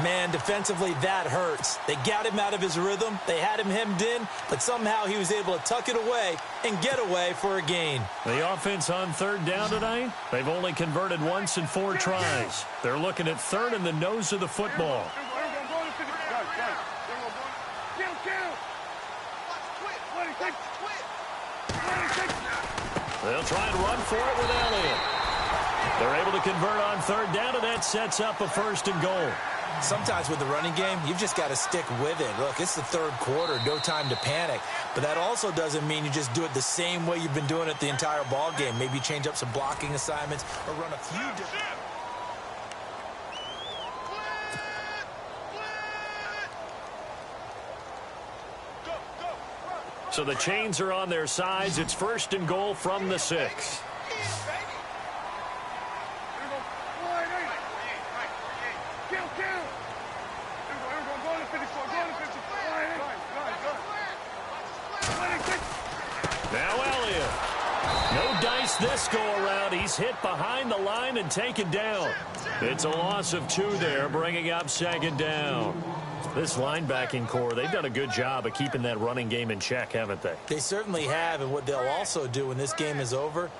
Man, defensively, that hurts. They got him out of his rhythm. They had him hemmed in, but somehow he was able to tuck it away and get away for a gain. The offense on 3rd down tonight, they've only converted once in 4 tries. They're looking at 3rd in the nose of the football. They'll try and run for it with Elliott. They're able to convert on 3rd down, and that sets up a 1st and goal. Sometimes with the running game, you've just got to stick with it. Look, it's the third quarter, no time to panic. But that also doesn't mean you just do it the same way you've been doing it the entire ball game. Maybe change up some blocking assignments or run a few different... So the chains are on their sides. It's 1st and goal from the 6. Now Elliott. No dice this go-around. He's hit behind the line and taken down. It's a loss of 2 there, bringing up 2nd down. This linebacking core, they've done a good job of keeping that running game in check, haven't they? They certainly have, and what they'll also do when this game is over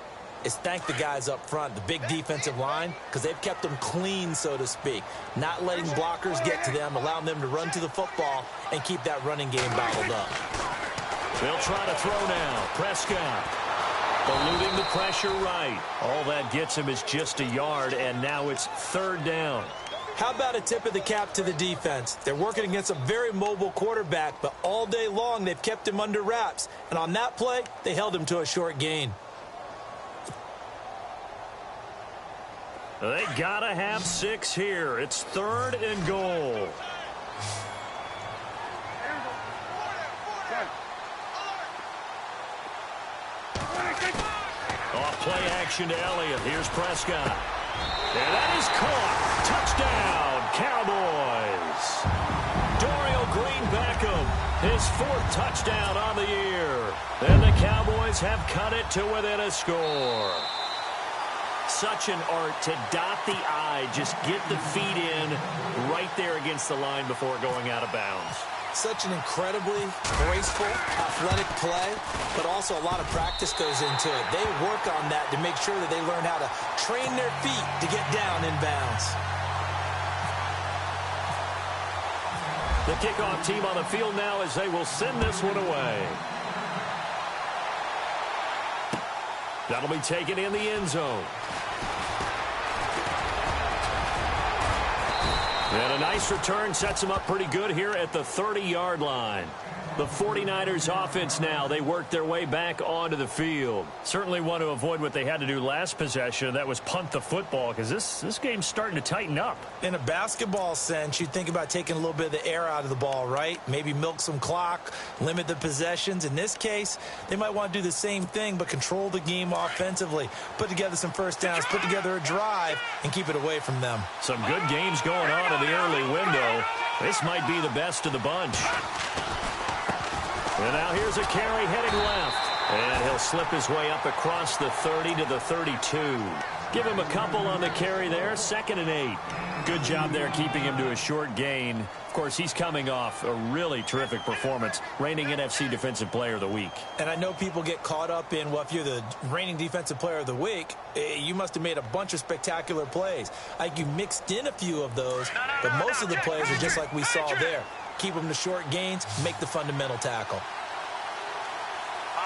is thank the guys up front, the big defensive line, because they've kept them clean, so to speak. Not letting blockers get to them, allowing them to run to the football and keep that running game bottled up. They'll try to throw now. Prescott eluding the pressure right. All that gets him is just a yard, and now it's 3rd down. How about a tip of the cap to the defense? They're working against a very mobile quarterback, but all day long they've kept him under wraps. And on that play, they held him to a short gain. They gotta have 6 here. It's 3rd and goal. Off play action to Elliott. Here's Prescott. And that is caught. Touchdown, Cowboys. Dorial Green-Beckham, his 4th touchdown on the year. And the Cowboys have cut it to within a score. Such an art to dot the I, just get the feet in right there against the line before going out of bounds. Such an incredibly graceful, athletic play, but also a lot of practice goes into it. They work on that to make sure that they learn how to train their feet to get down in bounds. The kickoff team on the field now as they will send this one away. That'll be taken in the end zone. And a nice return sets them up pretty good here at the 30-yard line. The 49ers offense now, they work their way back onto the field. Certainly want to avoid what they had to do last possession. That was punt the football, because this game's starting to tighten up. In a basketball sense, you'd think about taking a little bit of the air out of the ball, right? Maybe milk some clock, limit the possessions. In this case, they might want to do the same thing, but control the game offensively. Put together some first downs, put together a drive, and keep it away from them. Some good games going on in the early window. This might be the best of the bunch. And now here's a carry heading left. And he'll slip his way up across the 30 to the 32. Give him a couple on the carry there. 2nd and 8. Good job there keeping him to a short gain. Of course, he's coming off a really terrific performance, reigning NFC Defensive Player of the Week. And I know people get caught up in, well, if you're the reigning Defensive Player of the Week, you must have made a bunch of spectacular plays. Like you mixed in a few of those, but most of the plays are just like we saw there. Keep them to short gains, make the fundamental tackle. All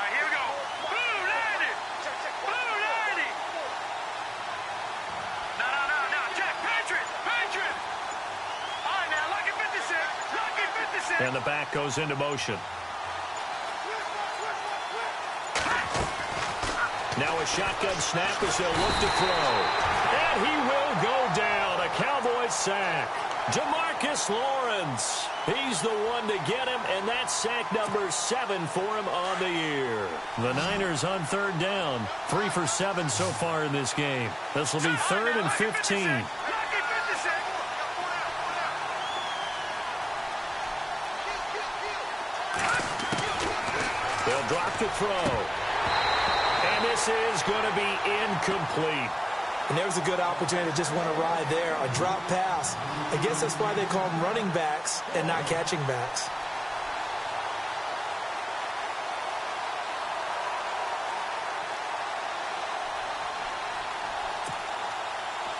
right, here we go. Blue 90. Blue 90. No. Check. Patriot. All right, now, lucky 56. Lucky 56. And the back goes into motion. Now a shotgun snap as he'll look to throw. And he will go down. A Cowboys sack. Demarcus Lawrence. He's the one to get him, and that's sack number 7 for him on the year. The Niners on 3rd down. 3 for 7 so far in this game. This will be 3rd and 15. They'll drop to throw. And this is going to be incomplete. And there's a good opportunity to just want to ride there. A drop pass. I guess that's why they call them running backs and not catching backs.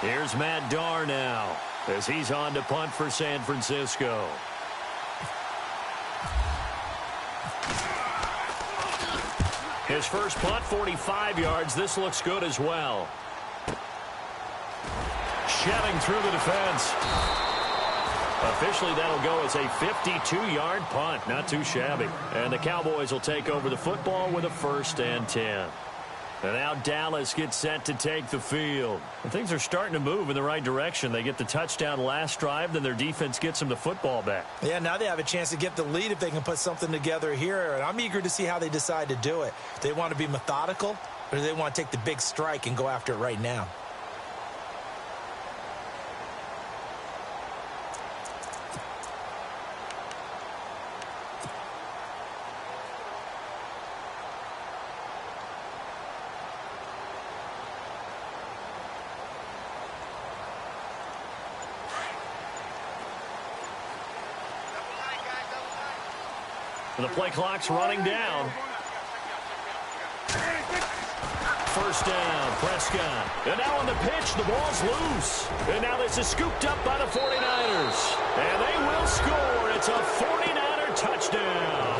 Here's Matt Darr now as he's on to punt for San Francisco. His first punt, 45 yards. This looks good as well. Shedding through the defense. Officially, that'll go as a 52-yard punt. Not too shabby. And the Cowboys will take over the football with a 1st and 10. And now Dallas gets set to take the field. And things are starting to move in the right direction. They get the touchdown last drive, then their defense gets them the football back. Yeah, now they have a chance to get the lead if they can put something together here. And I'm eager to see how they decide to do it. Do they want to be methodical, or do they want to take the big strike and go after it right now? And the play clock's running down. 1st down, Prescott. And now on the pitch, the ball's loose. And now this is scooped up by the 49ers. And they will score. It's a 49er touchdown.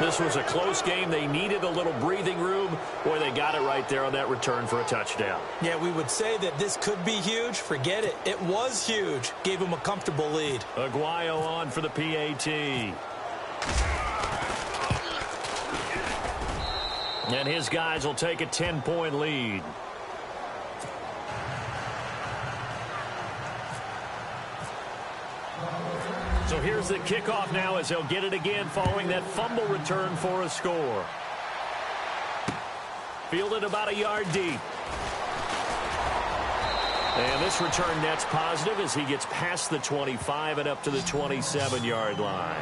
This was a close game. They needed a little breathing room. Boy, they got it right there on that return for a touchdown. Yeah, we would say that this could be huge. Forget it. It was huge. Gave them a comfortable lead. Aguayo on for the PAT. And his guys will take a 10-point lead. So here's the kickoff now as they'll get it again following that fumble return for a score. Fielded about a yard deep. And this return net's positive as he gets past the 25 and up to the 27-yard line.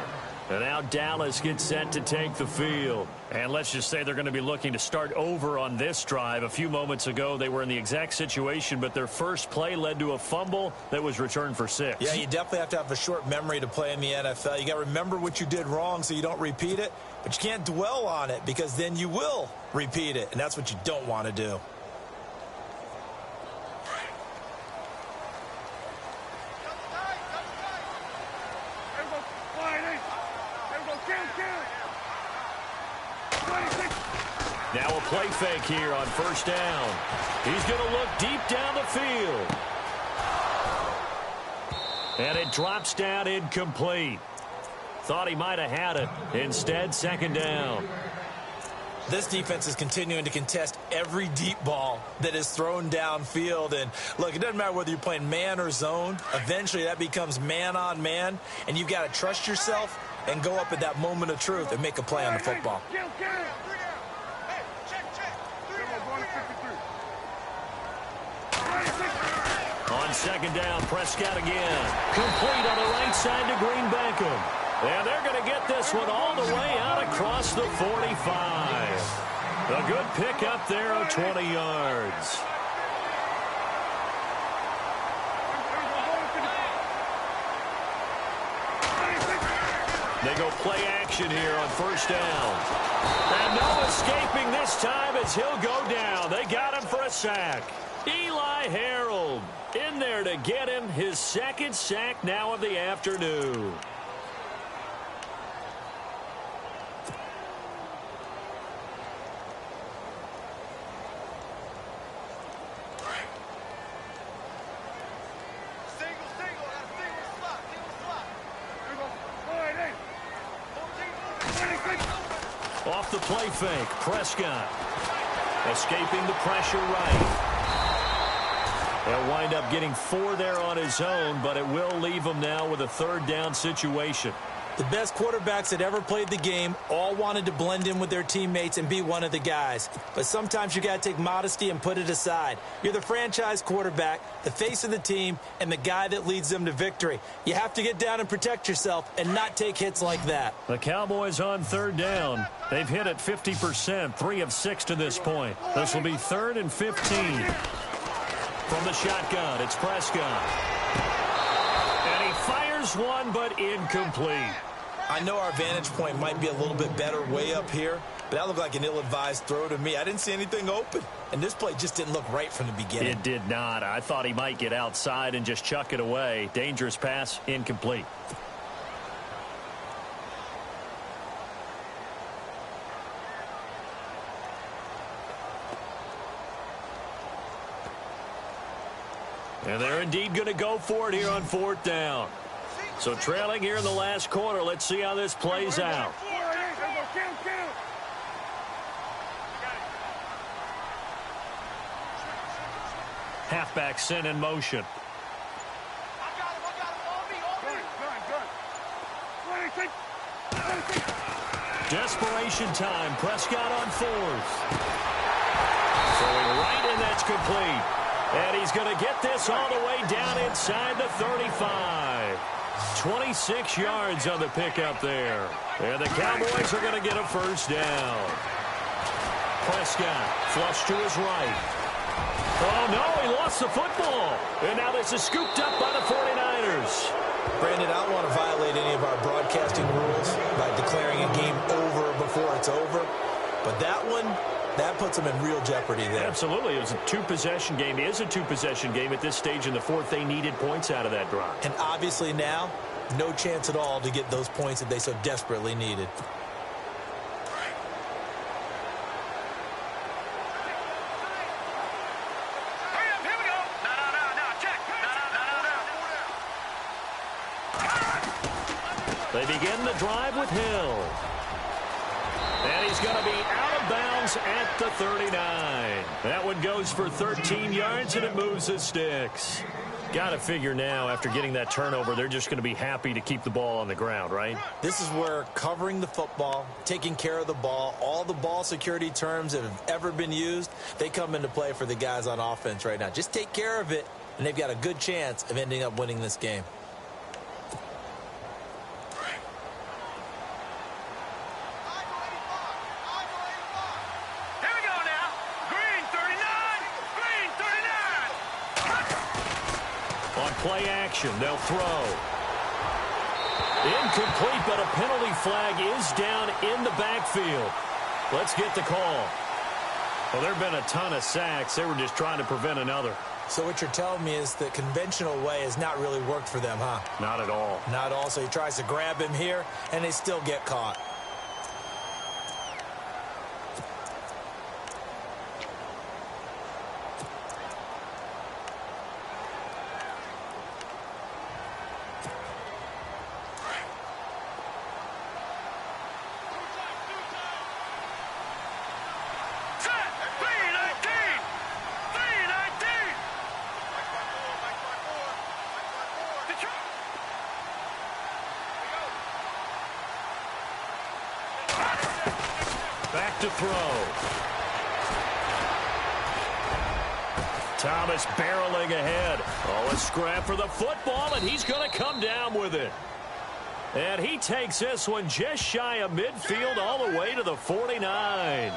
And now Dallas gets set to take the field. And let's just say they're going to be looking to start over on this drive. A few moments ago, they were in the exact situation, but their first play led to a fumble that was returned for 6. Yeah, you definitely have to have a short memory to play in the NFL. You got to remember what you did wrong so you don't repeat it, but you can't dwell on it because then you will repeat it, and that's what you don't want to do. Now a play fake here on 1st down. He's going to look deep down the field. And it drops down incomplete. Thought he might have had it. Instead, 2nd down. This defense is continuing to contest every deep ball that is thrown downfield. And, look, it doesn't matter whether you're playing man or zone. Eventually, that becomes man on man. And you've got to trust yourself and go up at that moment of truth and make a play on the football. On 2nd down, Prescott again. Complete on the right side to Green Beckham. And they're going to get this one all the way out across the 45. A good pick up there of 20 yards. They go play action here on 1st down. And no escaping this time as he'll go down. They got him for a sack. Eli Harold in there to get him his 2nd sack now of the afternoon. Off the play fake, Prescott escaping the pressure right. They'll wind up getting 4 there on his own, but it will leave him now with a 3rd down situation. The best quarterbacks that ever played the game all wanted to blend in with their teammates and be one of the guys. But sometimes you got to take modesty and put it aside. You're the franchise quarterback, the face of the team, and the guy that leads them to victory. You have to get down and protect yourself and not take hits like that. The Cowboys on 3rd down. They've hit it 50%, 3 of 6 to this point. This will be 3rd and 15. From the shotgun, it's Prescott. And he fires one, but incomplete. I know our vantage point might be a little bit better way up here, but that looked like an ill-advised throw to me. I didn't see anything open, and this play just didn't look right from the beginning. It did not. I thought he might get outside and just chuck it away. Dangerous pass, incomplete. And they're indeed going to go for it here on 4th down. So trailing here in the last quarter. Let's see how this plays out. Halfback sent in motion. Desperation time. Prescott on 4th. Throwing right, and that's complete. And he's going to get this all the way down inside the 35. 26 yards on the pickup there. And the Cowboys are going to get a first down. Prescott flush to his right. Oh, no, he lost the football. And now this is scooped up by the 49ers. Brandon, I don't want to violate any of our broadcasting rules by declaring a game over before it's over. But that one, that puts them in real jeopardy there. Absolutely. It was a two-possession game. It is a two-possession game at this stage in the fourth. They needed points out of that drive. And obviously now, no chance at all to get those points that they so desperately needed. They begin the drive with Hill. And he's going to be out of bounds at the 39. That one goes for 13 yards, and it moves the sticks. Got to figure now, after getting that turnover, they're just going to be happy to keep the ball on the ground, right? This is where covering the football, taking care of the ball, all the ball security terms that have ever been used, they come into play for the guys on offense right now. Just take care of it, and they've got a good chance of ending up winning this game. Play action. They'll throw. Incomplete, but a penalty flag is down in the backfield. Let's get the call. Well, there have been a ton of sacks. They were just trying to prevent another. So what you're telling me is the conventional way has not really worked for them, huh? Not at all. Not at all. So he tries to grab him here, and they still get caught. Back to throw. Thomas barreling ahead. Oh, a scrap for the football, and he's going to come down with it. And he takes this one just shy of midfield all the way to the 49.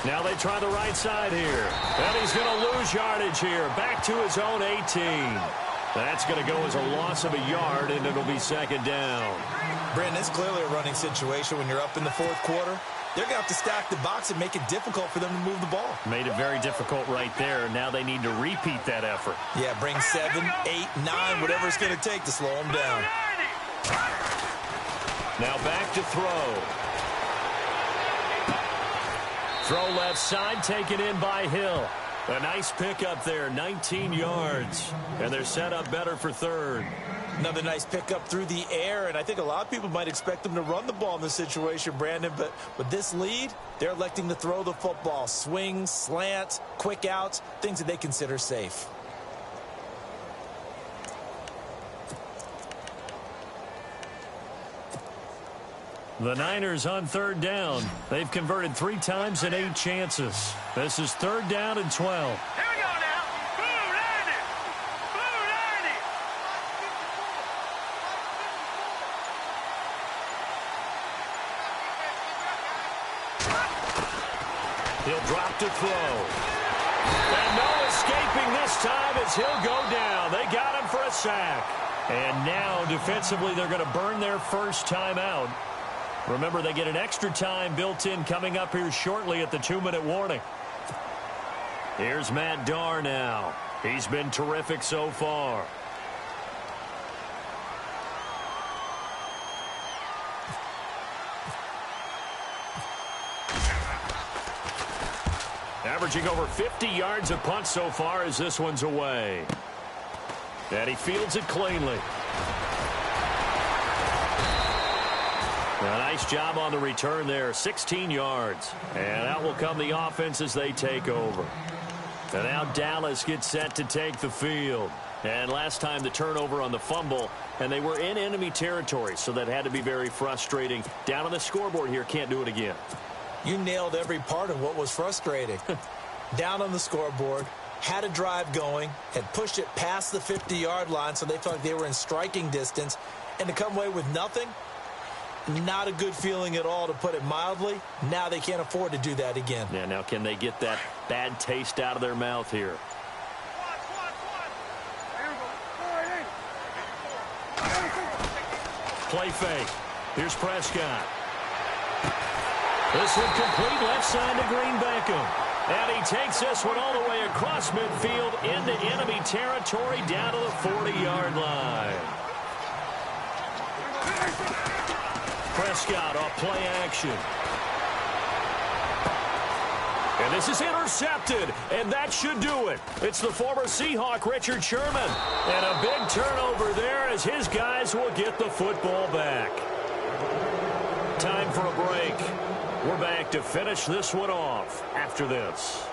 Now they try the right side here. And he's going to lose yardage here. Back to his own 18. That's going to go as a loss of a yard, and it'll be second down. Brandon, it's clearly a running situation when you're up in the fourth quarter. They're going to have to stack the box and make it difficult for them to move the ball. Made it very difficult right there. Now they need to repeat that effort. Yeah, bring 7, 8, 9, whatever it's going to take to slow them down. Now back to throw. Throw left side, taken in by Hill. A nice pickup there, 19 yards. And they're set up better for third. Another nice pickup through the air, and I think a lot of people might expect them to run the ball in this situation, Brandon, but with this lead, they're electing to throw the football. Swings, slants, quick outs, things that they consider safe. The Niners on third down. They've converted 3 times in 8 chances. This is third down and 12. Here we go now. Blue 90. Blue 90. He'll drop to throw. And no escaping this time as he'll go down. They got him for a sack. And now, defensively, they're going to burn their first time out. Remember, they get an extra time built in coming up here shortly at the 2-minute warning. Here's Matt Darr now. He's been terrific so far. Averaging over 50 yards a punt so far as this one's away. And he fields it cleanly. A nice job on the return there. 16 yards. And out will come the offense as they take over. And now Dallas gets set to take the field. And last time the turnover on the fumble, and they were in enemy territory, so that had to be very frustrating. Down on the scoreboard here, can't do it again. You nailed every part of what was frustrating. Down on the scoreboard, had a drive going, had pushed it past the 50-yard line so they felt like they were in striking distance, and to come away with nothing, not a good feeling at all, to put it mildly. Now they can't afford to do that again. Yeah, now can they get that bad taste out of their mouth here? Play fake. Here's Prescott. This one complete left side to Green Beckham. And he takes this one all the way across midfield into enemy territory down to the 40-yard line. Prescott off play action. And this is intercepted, and that should do it. It's the former Seahawk, Richard Sherman. And a big turnover there as his guys will get the football back. Time for a break. We're back to finish this one off after this.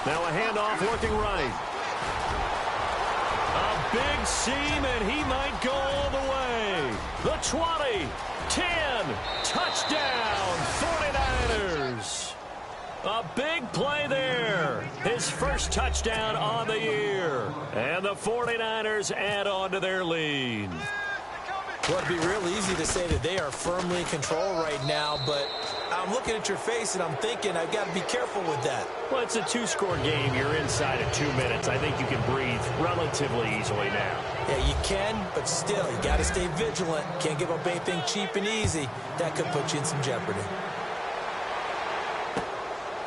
Now a handoff working right. A big seam, and he might go all the way. The 20, 10, touchdown, 49ers. A big play there. His first touchdown on the year. And the 49ers add on to their lead. Well, it'd be real easy to say that they are firmly in control right now, but I'm looking at your face and I'm thinking I've got to be careful with that. Well, it's a two-score game. You're inside of 2 minutes. I think you can breathe relatively easily now. Yeah, you can, but still, you got to stay vigilant. Can't give up anything cheap and easy. That could put you in some jeopardy.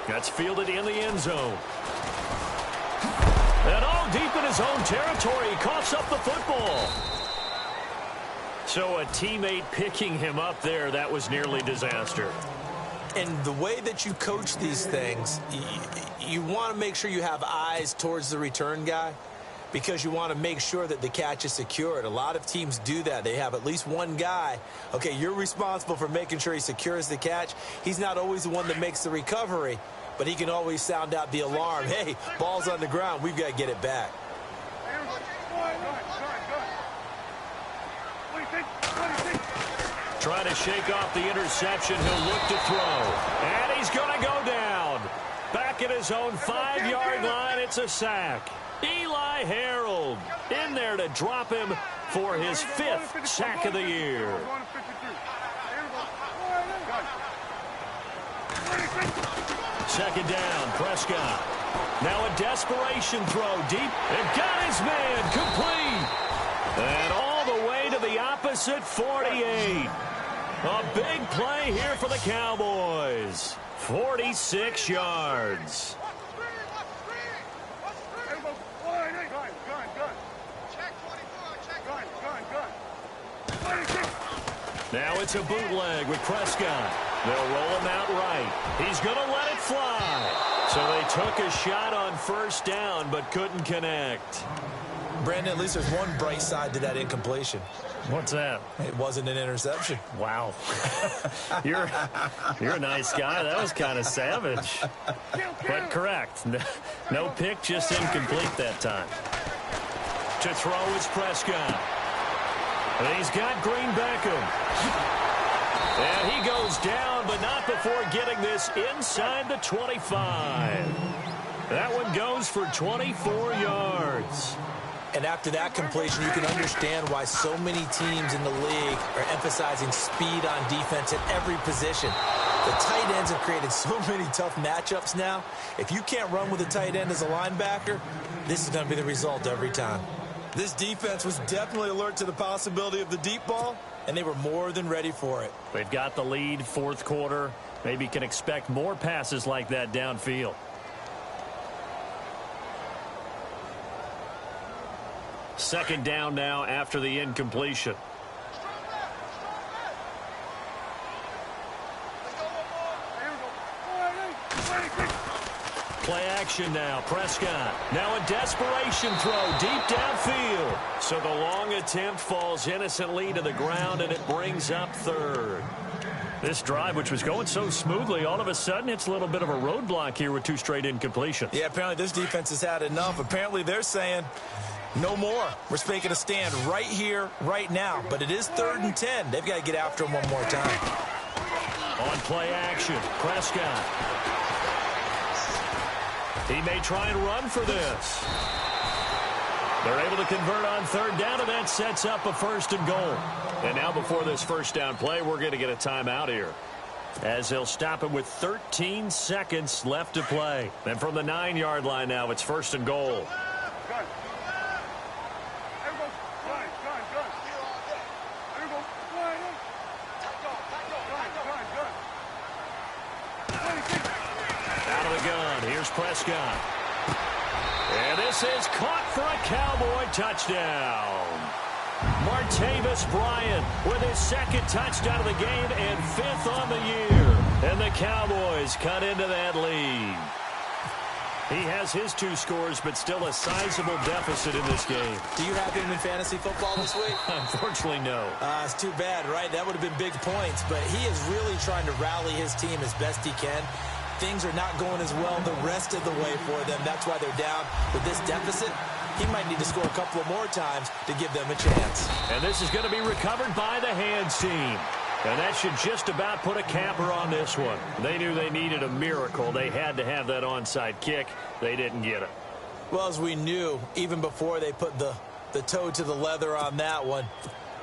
That's fielded in the end zone. And all deep in his own territory, he coughs up the football. So a teammate picking him up there, that was nearly disaster. And the way that you coach these things, you want to make sure you have eyes towards the return guy because you want to make sure that the catch is secured. A lot of teams do that. They have at least one guy. Okay, you're responsible for making sure he secures the catch. He's not always the one that makes the recovery, but he can always sound out the alarm. Hey, ball's on the ground. We've got to get it back. Trying to shake off the interception. He'll look to throw. And he's going to go down. Back at his own 5-yard line, it's a sack. Eli Harold in there to drop him for his 5th sack of the year. Second down, Prescott. Now a desperation throw deep and got his man complete. And all the way to the opposite 48. A big play here for the Cowboys. 46 yards. Now it's a bootleg with Prescott. They'll roll him out right. He's going to let it fly. So they took a shot on first down but couldn't connect. Brandon, at least there's one bright side to that incompletion. What's that? It wasn't an interception. Wow. You're a nice guy. That was kind of savage. But correct. No pick, just incomplete that time. To throw is Prescott. And he's got Green Beckham. And he goes down, but not before getting this inside the 25. That one goes for 24 yards. And after that completion, you can understand why so many teams in the league are emphasizing speed on defense at every position. The tight ends have created so many tough matchups now. If you can't run with a tight end as a linebacker, this is going to be the result every time. This defense was definitely alert to the possibility of the deep ball, and they were more than ready for it. They've got the lead, fourth quarter. Maybe can expect more passes like that downfield. Second down now after the incompletion. Play action now. Prescott. Now a desperation throw deep downfield. So the long attempt falls innocently to the ground, and it brings up third. This drive, which was going so smoothly, all of a sudden it's a little bit of a roadblock here with two straight incompletions. Yeah, apparently this defense has had enough. Apparently they're saying no more. We're making a stand right here, right now. But it is 3rd and 10. They've got to get after him one more time. On play action, Prescott. He may try and run for this. They're able to convert on 3rd down, and that sets up a 1st and goal. And now before this first down play, we're going to get a timeout here, as they'll stop him with 13 seconds left to play. And from the 9-yard line now, it's 1st and goal. Prescott. And this is caught for a Cowboy touchdown. Martavis Bryant with his 2nd touchdown of the game and 5th on the year. And the Cowboys cut into that lead. He has his 2 scores, but still a sizable deficit in this game. Do you have him in fantasy football this week? Unfortunately, no. It's too bad, right? That would have been big points, but he is really trying to rally his team as best he can. Things are not going as well the rest of the way for them. That's why they're down with this deficit. He might need to score a couple of more times to give them a chance. And this is going to be recovered by the hands team. And that should just about put a capper on this one. They knew they needed a miracle. They had to have that onside kick. They didn't get it. Well, as we knew, even before they put the toe to the leather on that one,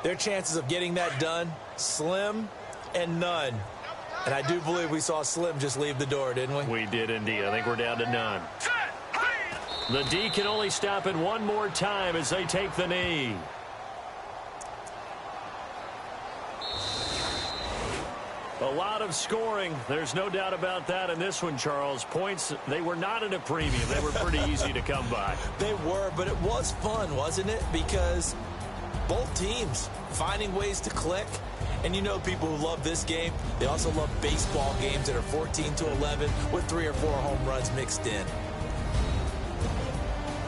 their chances of getting that done, slim and none. And I do believe we saw Slim just leave the door, didn't we? We did indeed. I think we're down to none. The D can only stop it one more time as they take the knee. A lot of scoring. There's no doubt about that in this one, Charles. Points, they were not at a premium. They were pretty easy to come by. They were, but it was fun, wasn't it? Because both teams finding ways to click. And you know people who love this game, they also love baseball games that are 14-11 with 3 or 4 home runs mixed in.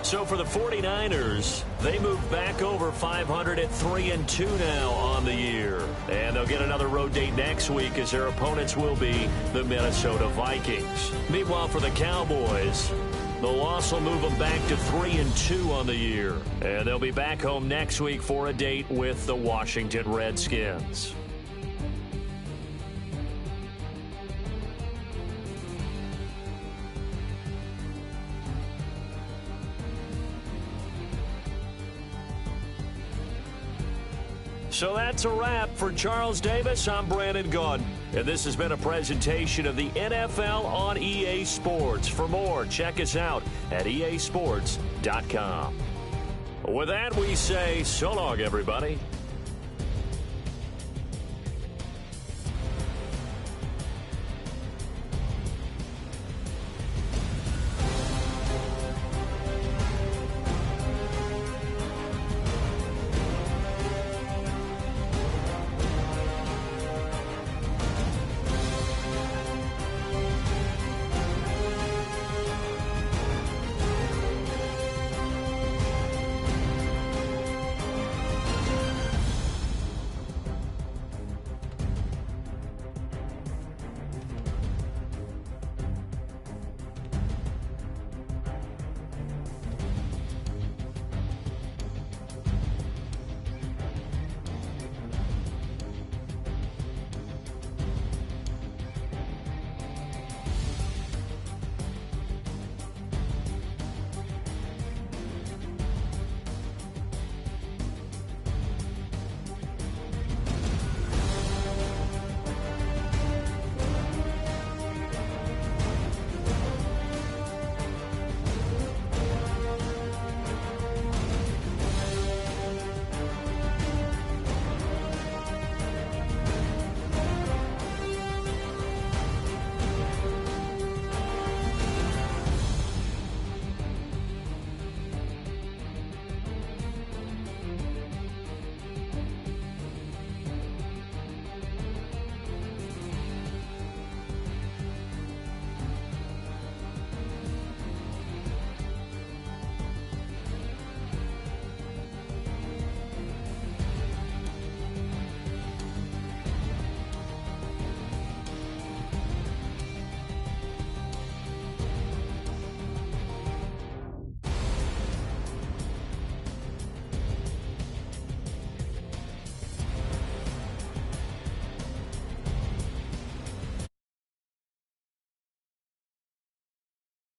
So for the 49ers, they move back over 500 at 3-2 now on the year. And they'll get another road date next week as their opponents will be the Minnesota Vikings. Meanwhile, for the Cowboys, the loss will move them back to 3-2 on the year. And they'll be back home next week for a date with the Washington Redskins. So that's a wrap. For Charles Davis, I'm Brandon Gaudin. And this has been a presentation of the NFL on EA Sports. For more, check us out at easports.com. With that, we say so long, everybody.